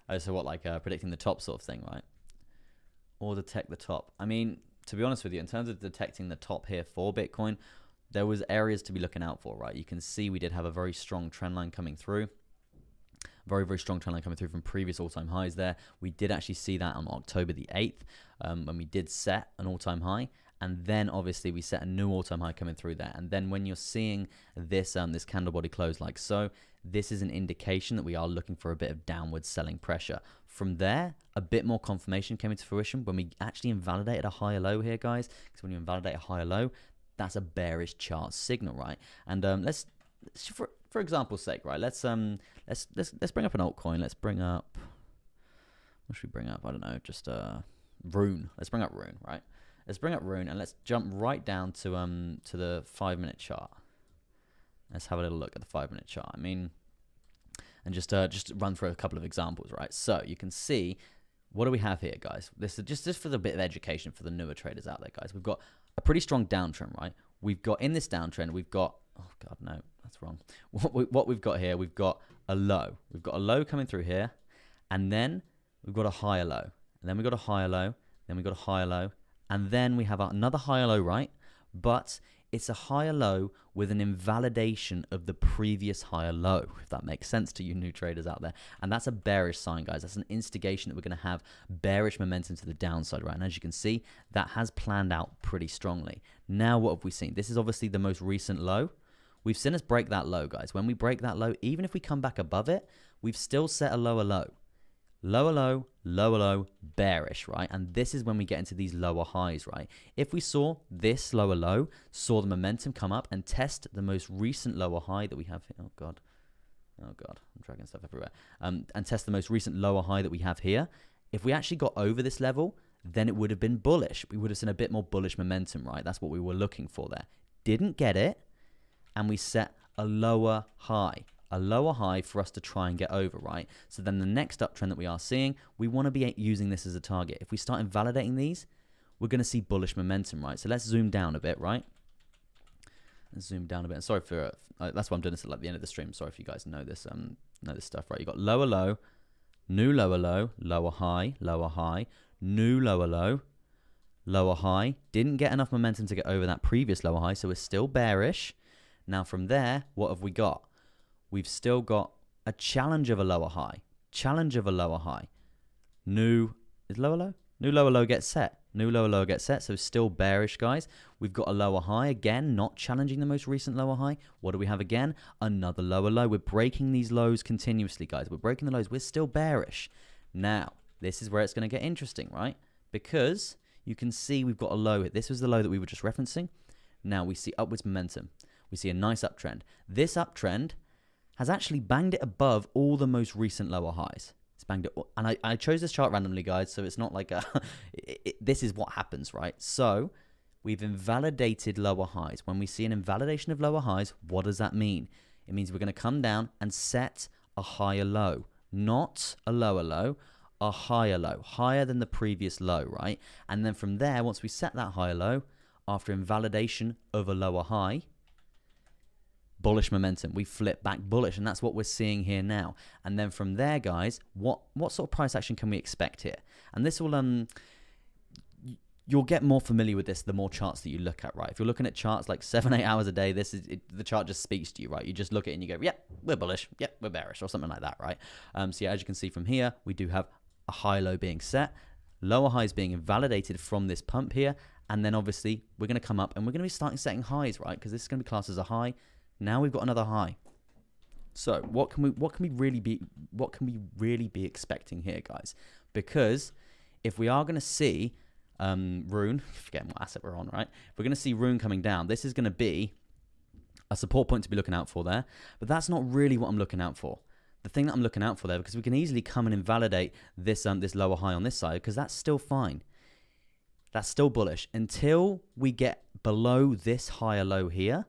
Oh, so what, like predicting the top sort of thing, right? Or detect the top. I mean, to be honest with you, in terms of detecting the top here for Bitcoin, there was areas to be looking out for, right? You can see we did have a very strong trend line coming through. Very, very strong trend line coming through from previous all-time highs there. We did actually see that on October the 8th when we did set an all-time high. And then obviously we set a new all-time high coming through there. And then when you're seeing this this candle body close like so, this is an indication that we are looking for a bit of downward selling pressure. From there, a bit more confirmation came into fruition when we actually invalidated a higher low here, guys. Because when you invalidate a higher low, that's a bearish chart signal, right? And let's for example's sake, right? Let's bring up an altcoin. Let's bring up, what should we bring up? I don't know, just Rune. Let's bring up Rune, right? Let's bring up Rune and let's jump right down to the 5-minute chart. Let's have a little look at the 5-minute chart. I mean, and just run through a couple of examples, right? So you can see, what do we have here, guys? This is just for the bit of education for the newer traders out there, guys. We've got a pretty strong downtrend, right? We've got in this downtrend, we've got, oh God, no, that's wrong. What we've got here, we've got a low. We've got a low coming through here, and then we've got a higher low, and then we've got a higher low, then we've got a higher low, and then we have another higher low, right? But it's a higher low with an invalidation of the previous higher low, if that makes sense to you new traders out there. And that's a bearish sign, guys. That's an instigation that we're going to have bearish momentum to the downside, right? And as you can see, that has planned out pretty strongly. Now, what have we seen? This is obviously the most recent low. We've seen us break that low, guys. When we break that low, even if we come back above it, we've still set a lower low. Lower low, lower low, bearish, right? And this is when we get into these lower highs, right? If we saw this lower low, saw the momentum come up and test the most recent lower high that we have here. Oh God, I'm dragging stuff everywhere. And test the most recent lower high that we have here. If we actually got over this level, then it would have been bullish. We would have seen a bit more bullish momentum, right? That's what we were looking for there. Didn't get it, and we set a lower high. A lower high for us to try and get over, right? So then the next uptrend that we are seeing, we want to be using this as a target. If we start invalidating these, we're going to see bullish momentum, right? So let's zoom down a bit, right? Let's zoom down a bit. Sorry for, that's why I'm doing this at like the end of the stream. Sorry if you guys know this stuff, right? You got lower low, new lower low, lower high, new lower low, lower high. Didn't get enough momentum to get over that previous lower high, so we're still bearish. Now from there, what have we got? We've still got a challenge of a lower high. Challenge of a lower high. New, is lower low? New lower low gets set. New lower low gets set, so still bearish, guys. We've got a lower high, again, not challenging the most recent lower high. What do we have again? Another lower low. We're breaking these lows continuously, guys. We're breaking the lows. We're still bearish. Now, this is where it's going to get interesting, right? Because you can see we've got a low. This was the low that we were just referencing. Now we see upwards momentum. We see a nice uptrend. This uptrend has actually banged it above all the most recent lower highs. It's banged it, and I chose this chart randomly, guys, so it's not like this is what happens, right? So we've invalidated lower highs. When we see an invalidation of lower highs, what does that mean? It means we're going to come down and set a higher low, not a lower low, a higher low, higher than the previous low, right? And then from there, once we set that higher low, after invalidation of a lower high, bullish momentum, we flip back bullish, and that's what we're seeing here now. And then from there, guys, what sort of price action can we expect here? And this will you'll get more familiar with this the more charts that you look at, right? If you're looking at charts like 7-8 hours a day, the chart just speaks to you, right? You just look at it and you go, yep, we're bullish, yep, we're bearish, or something like that, right? So yeah, as you can see from here, we do have a high low being set, lower highs being invalidated from this pump here, and then obviously we're going to come up and we're going to be starting setting highs, right? Because this is going to be classed as a high. Now we've got another high. So what can we really be expecting here, guys? Because if we are going to see Rune, forgetting what asset we're on, right? We're going to see Rune coming down. This is going to be a support point to be looking out for there, but that's not really what I'm looking out for. The thing that I'm looking out for there, because we can easily come and invalidate this this lower high on this side, because that's still fine. That's still bullish until we get below this higher low here,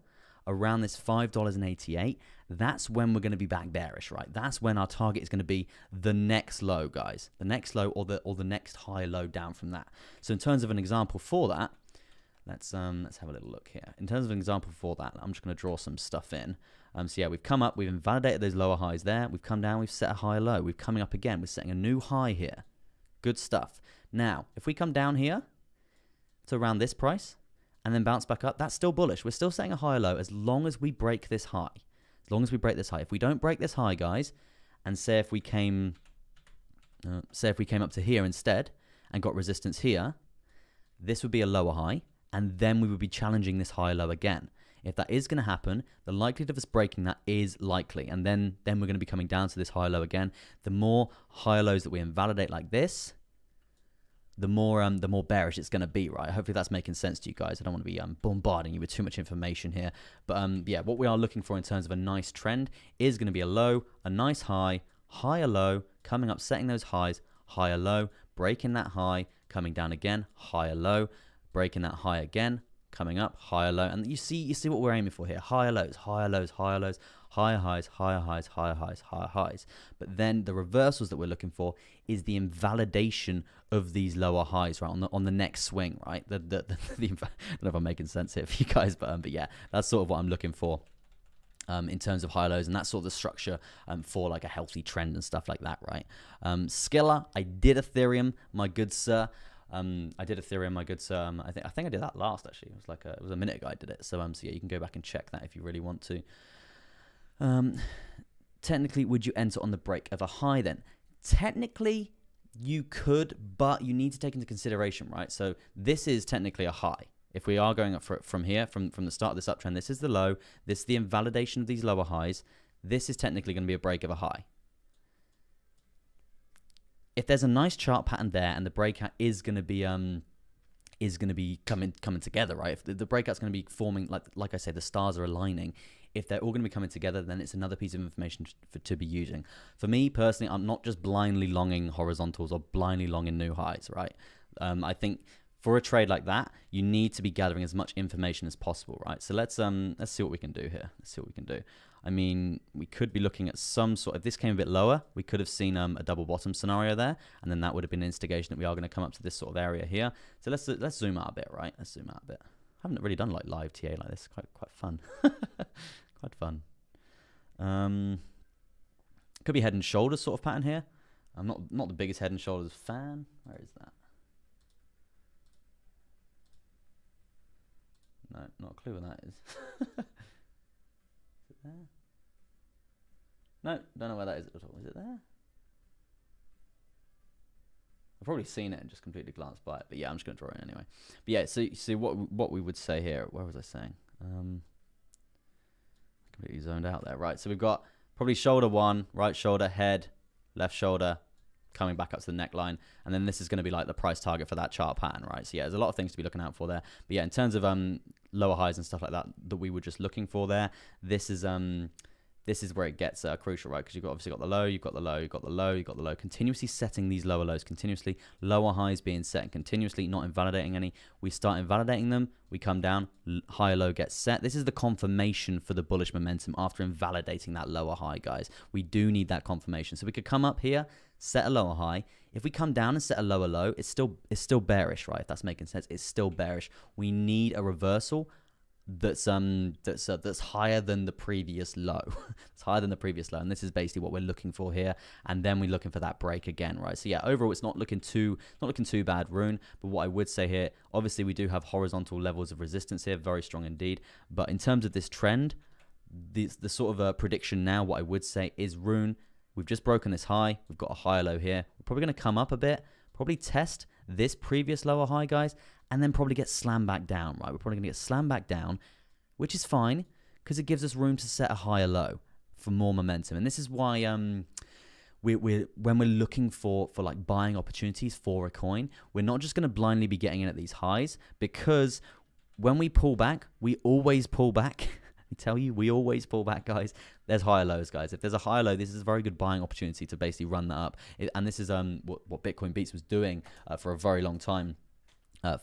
around this $5.88. That's when we're going to be back bearish, right? That's when our target is going to be the next low, guys. The next low or the next higher low down from that. So in terms of an example for that, let's have a little look here. In terms of an example for that, I'm just going to draw some stuff in. So yeah, we've come up, we've invalidated those lower highs there. We've come down, we've set a higher low. We're coming up again. We're setting a new high here. Good stuff. Now, if we come down here to around this price and then bounce back up, that's still bullish. We're still setting a higher low as long as we break this high. As long as we break this high. If we don't break this high, guys, and say if we came up to here instead and got resistance here, this would be a lower high, and then we would be challenging this higher low again. If that is going to happen, the likelihood of us breaking that is likely, and then we're going to be coming down to this higher low again. The more higher lows that we invalidate like this, the more bearish it's going to be, right? Hopefully that's making sense to you guys. I don't want to be bombarding you with too much information here, but yeah, what we are looking for in terms of a nice trend is going to be a low, a nice high, higher low, coming up, setting those highs, higher low, breaking that high, coming down again, higher low, breaking that high again, coming up, higher low, and you see what we're aiming for here: higher lows, higher lows, higher lows, higher highs, higher highs, higher highs, higher highs. But then the reversals that we're looking for is the invalidation of these lower highs, right, on the next swing, right? I don't know if I'm making sense here for you guys, but yeah, that's sort of what I'm looking for. In terms of high lows, and that's sort of the structure for like a healthy trend and stuff like that, right? Skiller, I did Ethereum, my good sir. I did Ethereum, my good sir. I think I did that last actually. It was a minute ago I did it. So yeah, you can go back and check that if you really want to. Technically, would you enter on the break of a high then? Technically, you could, but you need to take into consideration, right? So this is technically a high. If we are going up from here, from the start of this uptrend, this is the low. This is the invalidation of these lower highs. This is technically going to be a break of a high. If there's a nice chart pattern there and the breakout is going to be coming together, right? If the breakout's going to be forming, like I say, the stars are aligning. If they're all going to be coming together, then it's another piece of information to be using. For me personally, I'm not just blindly longing horizontals or blindly longing new highs, right? I think for a trade like that, you need to be gathering as much information as possible, right? So let's see what we can do here. Let's see what we can do. I mean, we could be looking at some sort. If this came a bit lower, we could have seen a double bottom scenario there, and then that would have been an instigation that we are going to come up to this sort of area here. So let's zoom out a bit, right? Let's zoom out a bit. I haven't really done like live TA like this. Quite fun. Quite fun. Could be head and shoulders sort of pattern here. I'm not the biggest head and shoulders fan. Where is that? No, not a clue where that is. Is it there? No, don't know where that is at all. Is it there? I've probably seen it and just completely glanced by it. But yeah, I'm just going to draw it anyway. But yeah, so what we would say here, where was I saying? Completely zoned out there. Right, so we've got probably shoulder one, right shoulder, head, left shoulder, coming back up to the neckline, and then this is going to be like the price target for that chart pattern, right? So yeah, there's a lot of things to be looking out for there. But yeah, in terms of lower highs and stuff like that we were just looking for there, this is where it gets crucial, right? Because you've obviously got the low, you've got the low, you've got the low, you've got the low, continuously setting these lower lows continuously, lower highs being set and continuously, not invalidating any. We start invalidating them, we come down, higher low gets set. This is the confirmation for the bullish momentum after invalidating that lower high, guys. We do need that confirmation. So we could come up here, set a lower high. If we come down and set a lower low, it's still bearish, right? If that's making sense, it's still bearish. We need a reversal that's higher than the previous low. It's higher than the previous low, and this is basically what we're looking for here. And then we're looking for that break again, right? So yeah, overall it's not looking too bad, Rune. But what I would say here, obviously we do have horizontal levels of resistance here, very strong indeed. But in terms of this trend, the sort of prediction now, what I would say is, Rune, we've just broken this high. We've got a higher low here. We're probably going to come up a bit, probably test this previous lower high, guys, and then probably get slammed back down, right? We're probably going to get slammed back down, which is fine because it gives us room to set a higher low for more momentum. And this is why when we're looking for like buying opportunities for a coin, we're not just going to blindly be getting in at these highs, because when we pull back, we always pull back. I tell you, we always pull back, guys. There's higher lows, guys. If there's a higher low, this is a very good buying opportunity to basically run that up. And this is what Bitcoin Beats was doing for a very long time.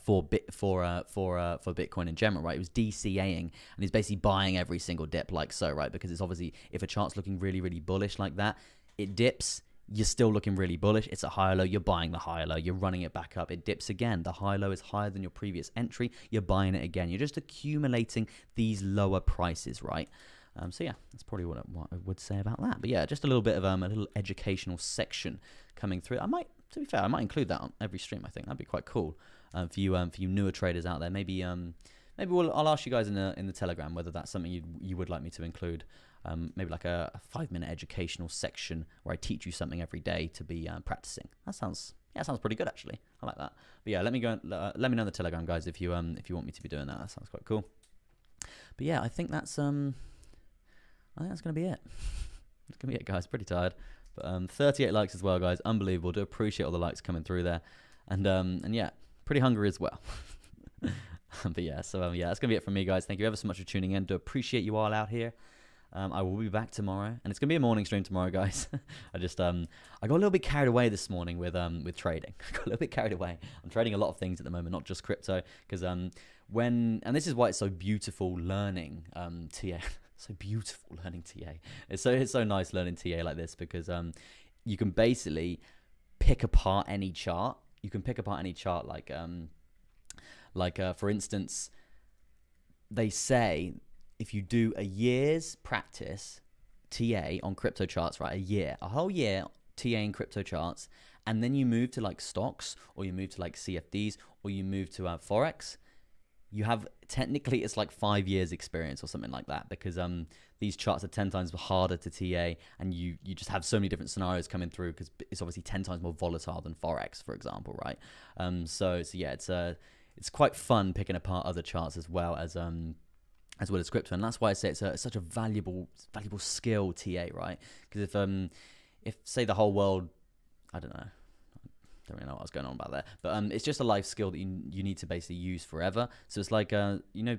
For Bitcoin in general, right? It was DCAing, and he's basically buying every single dip like so, right? Because it's obviously, if a chart's looking really, really bullish like that, it dips, you're still looking really bullish. It's a higher low, you're buying the higher low, you're running it back up, it dips again, the high low is higher than your previous entry, you're buying it again. You're just accumulating these lower prices, right? So yeah, that's probably what I would say about that. But yeah, just a little bit of a little educational section coming through. To be fair, I might include that on every stream. I think that'd be quite cool for you newer traders out there. Maybe I'll ask you guys in the Telegram whether that's something you would like me to include. Maybe like a 5-minute educational section where I teach you something every day to be practicing. That sounds pretty good actually. I like that. But yeah, let me know in the Telegram, guys, if you want me to be doing that. That sounds quite cool. But yeah, I think that's gonna be it. That's gonna be it, guys. Pretty tired. But 38 likes as well, guys. Unbelievable. Do appreciate all the likes coming through there. And yeah, pretty hungry as well. But yeah, so yeah, that's gonna be it from me, guys. Thank you ever so much for tuning in. Do appreciate you all out here. I will be back tomorrow, and it's gonna be a morning stream tomorrow, guys. I got a little bit carried away this morning with trading. I got a little bit carried away. I'm trading a lot of things at the moment, not just crypto, because and this is why it's so beautiful learning TA. So beautiful learning TA. It's so nice learning TA like this, because you can basically pick apart any chart. You can pick apart any chart, like for instance, they say if you do a year's practice TA on crypto charts, right, a whole year TA in crypto charts, and then you move to like stocks, or you move to like CFDs, or you move to Forex, you have, technically it's like 5 years experience or something like that, because these charts are 10 times harder to TA, and you just have so many different scenarios coming through, because it's obviously 10 times more volatile than Forex, for example, right? So yeah, it's quite fun picking apart other charts as well as crypto, and that's why I say it's such a valuable skill, TA, right? Because if say the whole world, I don't really know what was going on about that, but it's just a life skill that you need to basically use forever. So it's like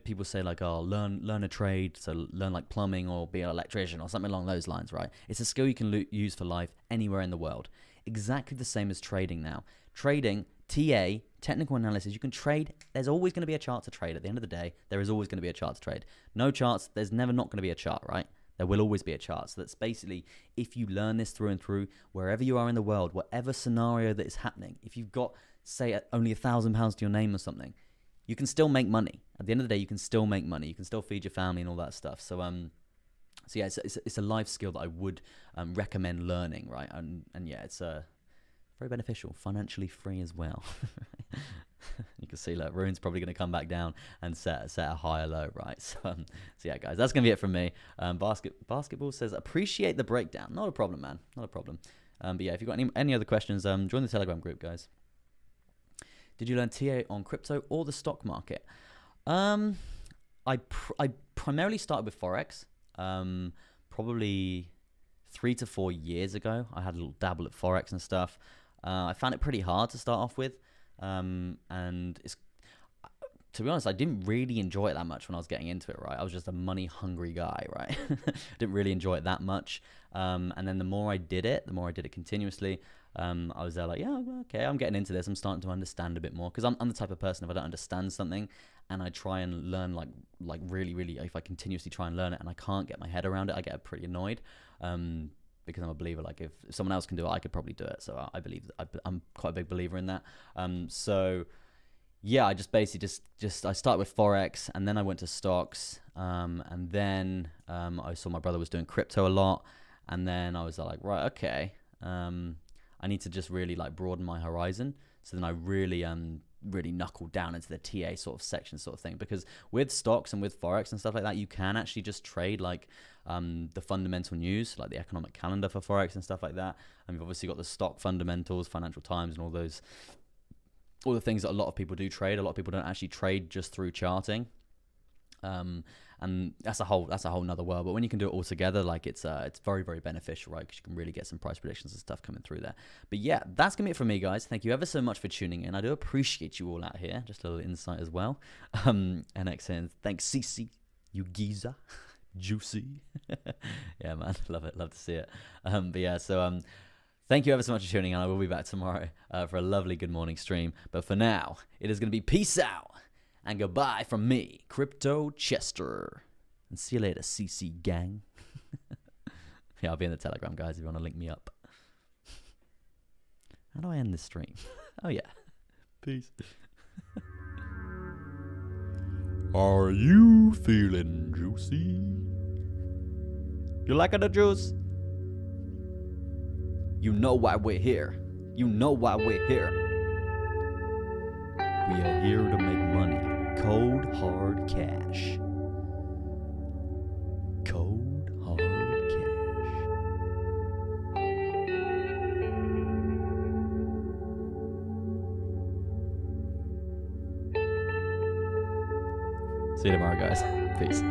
people say like, oh, learn a trade, so learn like plumbing or be an electrician or something along those lines, right? It's a skill you can use for life anywhere in the world. Exactly the same as trading now. Trading, TA, technical analysis, you can trade. There's always going to be a chart to trade. At the end of the day, there is always going to be a chart to trade. No charts, there's never not going to be a chart, right? There will always be a chart. So that's basically, if you learn this through and through, wherever you are in the world, whatever scenario that is happening, if you've got, say, only £1,000 to your name or something, you can still make money. At the end of the day, you can still make money. You can still feed your family and all that stuff. So yeah, it's a life skill that I would recommend learning, right? And yeah, it's very beneficial, financially free as well. You can see, look, Rune's probably going to come back down and set a higher low, right? So yeah, guys, that's going to be it from me. Basketball says, appreciate the breakdown. Not a problem, man. Not a problem. But yeah, if you've got any other questions, join the Telegram group, guys. Did you learn TA on crypto or the stock market? I primarily started with Forex. Probably 3 to 4 years ago, I had a little dabble at Forex and stuff. I found it pretty hard to start off with. And it's, to be honest, I didn't really enjoy it that much when I was getting into it, right? I was just a money hungry guy, right? Didn't really enjoy it that much. And then the more I did it continuously, I was there like, yeah, okay, I'm getting into this. I'm starting to understand a bit more, because I'm the type of person, if I don't understand something and I try and learn like really, if I continuously try and learn it and I can't get my head around it, I get pretty annoyed. Because I'm a believer, like if someone else can do it, I could probably do it. So I believe I'm quite a big believer in that. So yeah, I just basically I started with Forex, and then I went to stocks, and then I saw my brother was doing crypto a lot, and then I was like, right, okay, I need to just really like broaden my horizon. So then I really knuckled down into the TA sort of section sort of thing, because with stocks and with Forex and stuff like that, you can actually just trade like the fundamental news, like the economic calendar for Forex and stuff like that. And you've obviously got the stock fundamentals, Financial Times, and all the things that a lot of people do trade. A lot of people don't actually trade just through charting. And that's a whole nother world. But when you can do it all together, like it's very, very beneficial, right? Because you can really get some price predictions and stuff coming through there. But yeah, that's gonna be it from me, guys. Thank you ever so much for tuning in. I do appreciate you all out here. Just a little insight as well. NXN, thanks, CC, you geezer, juicy. Yeah, man, love it, love to see it. But yeah, so thank you ever so much for tuning in. I will be back tomorrow for a lovely good morning stream. But for now, it is gonna be peace out. And goodbye from me, Crypto Chester. And see you later, CC gang. Yeah, I'll be in the Telegram, guys, if you want to link me up. How do I end this stream? Oh, yeah. Peace. Are you feeling juicy? You liking the juice? You know why we're here. You know why we're here. We are here to make money. Cold, hard cash. Cold, hard cash. See you tomorrow, guys. Peace.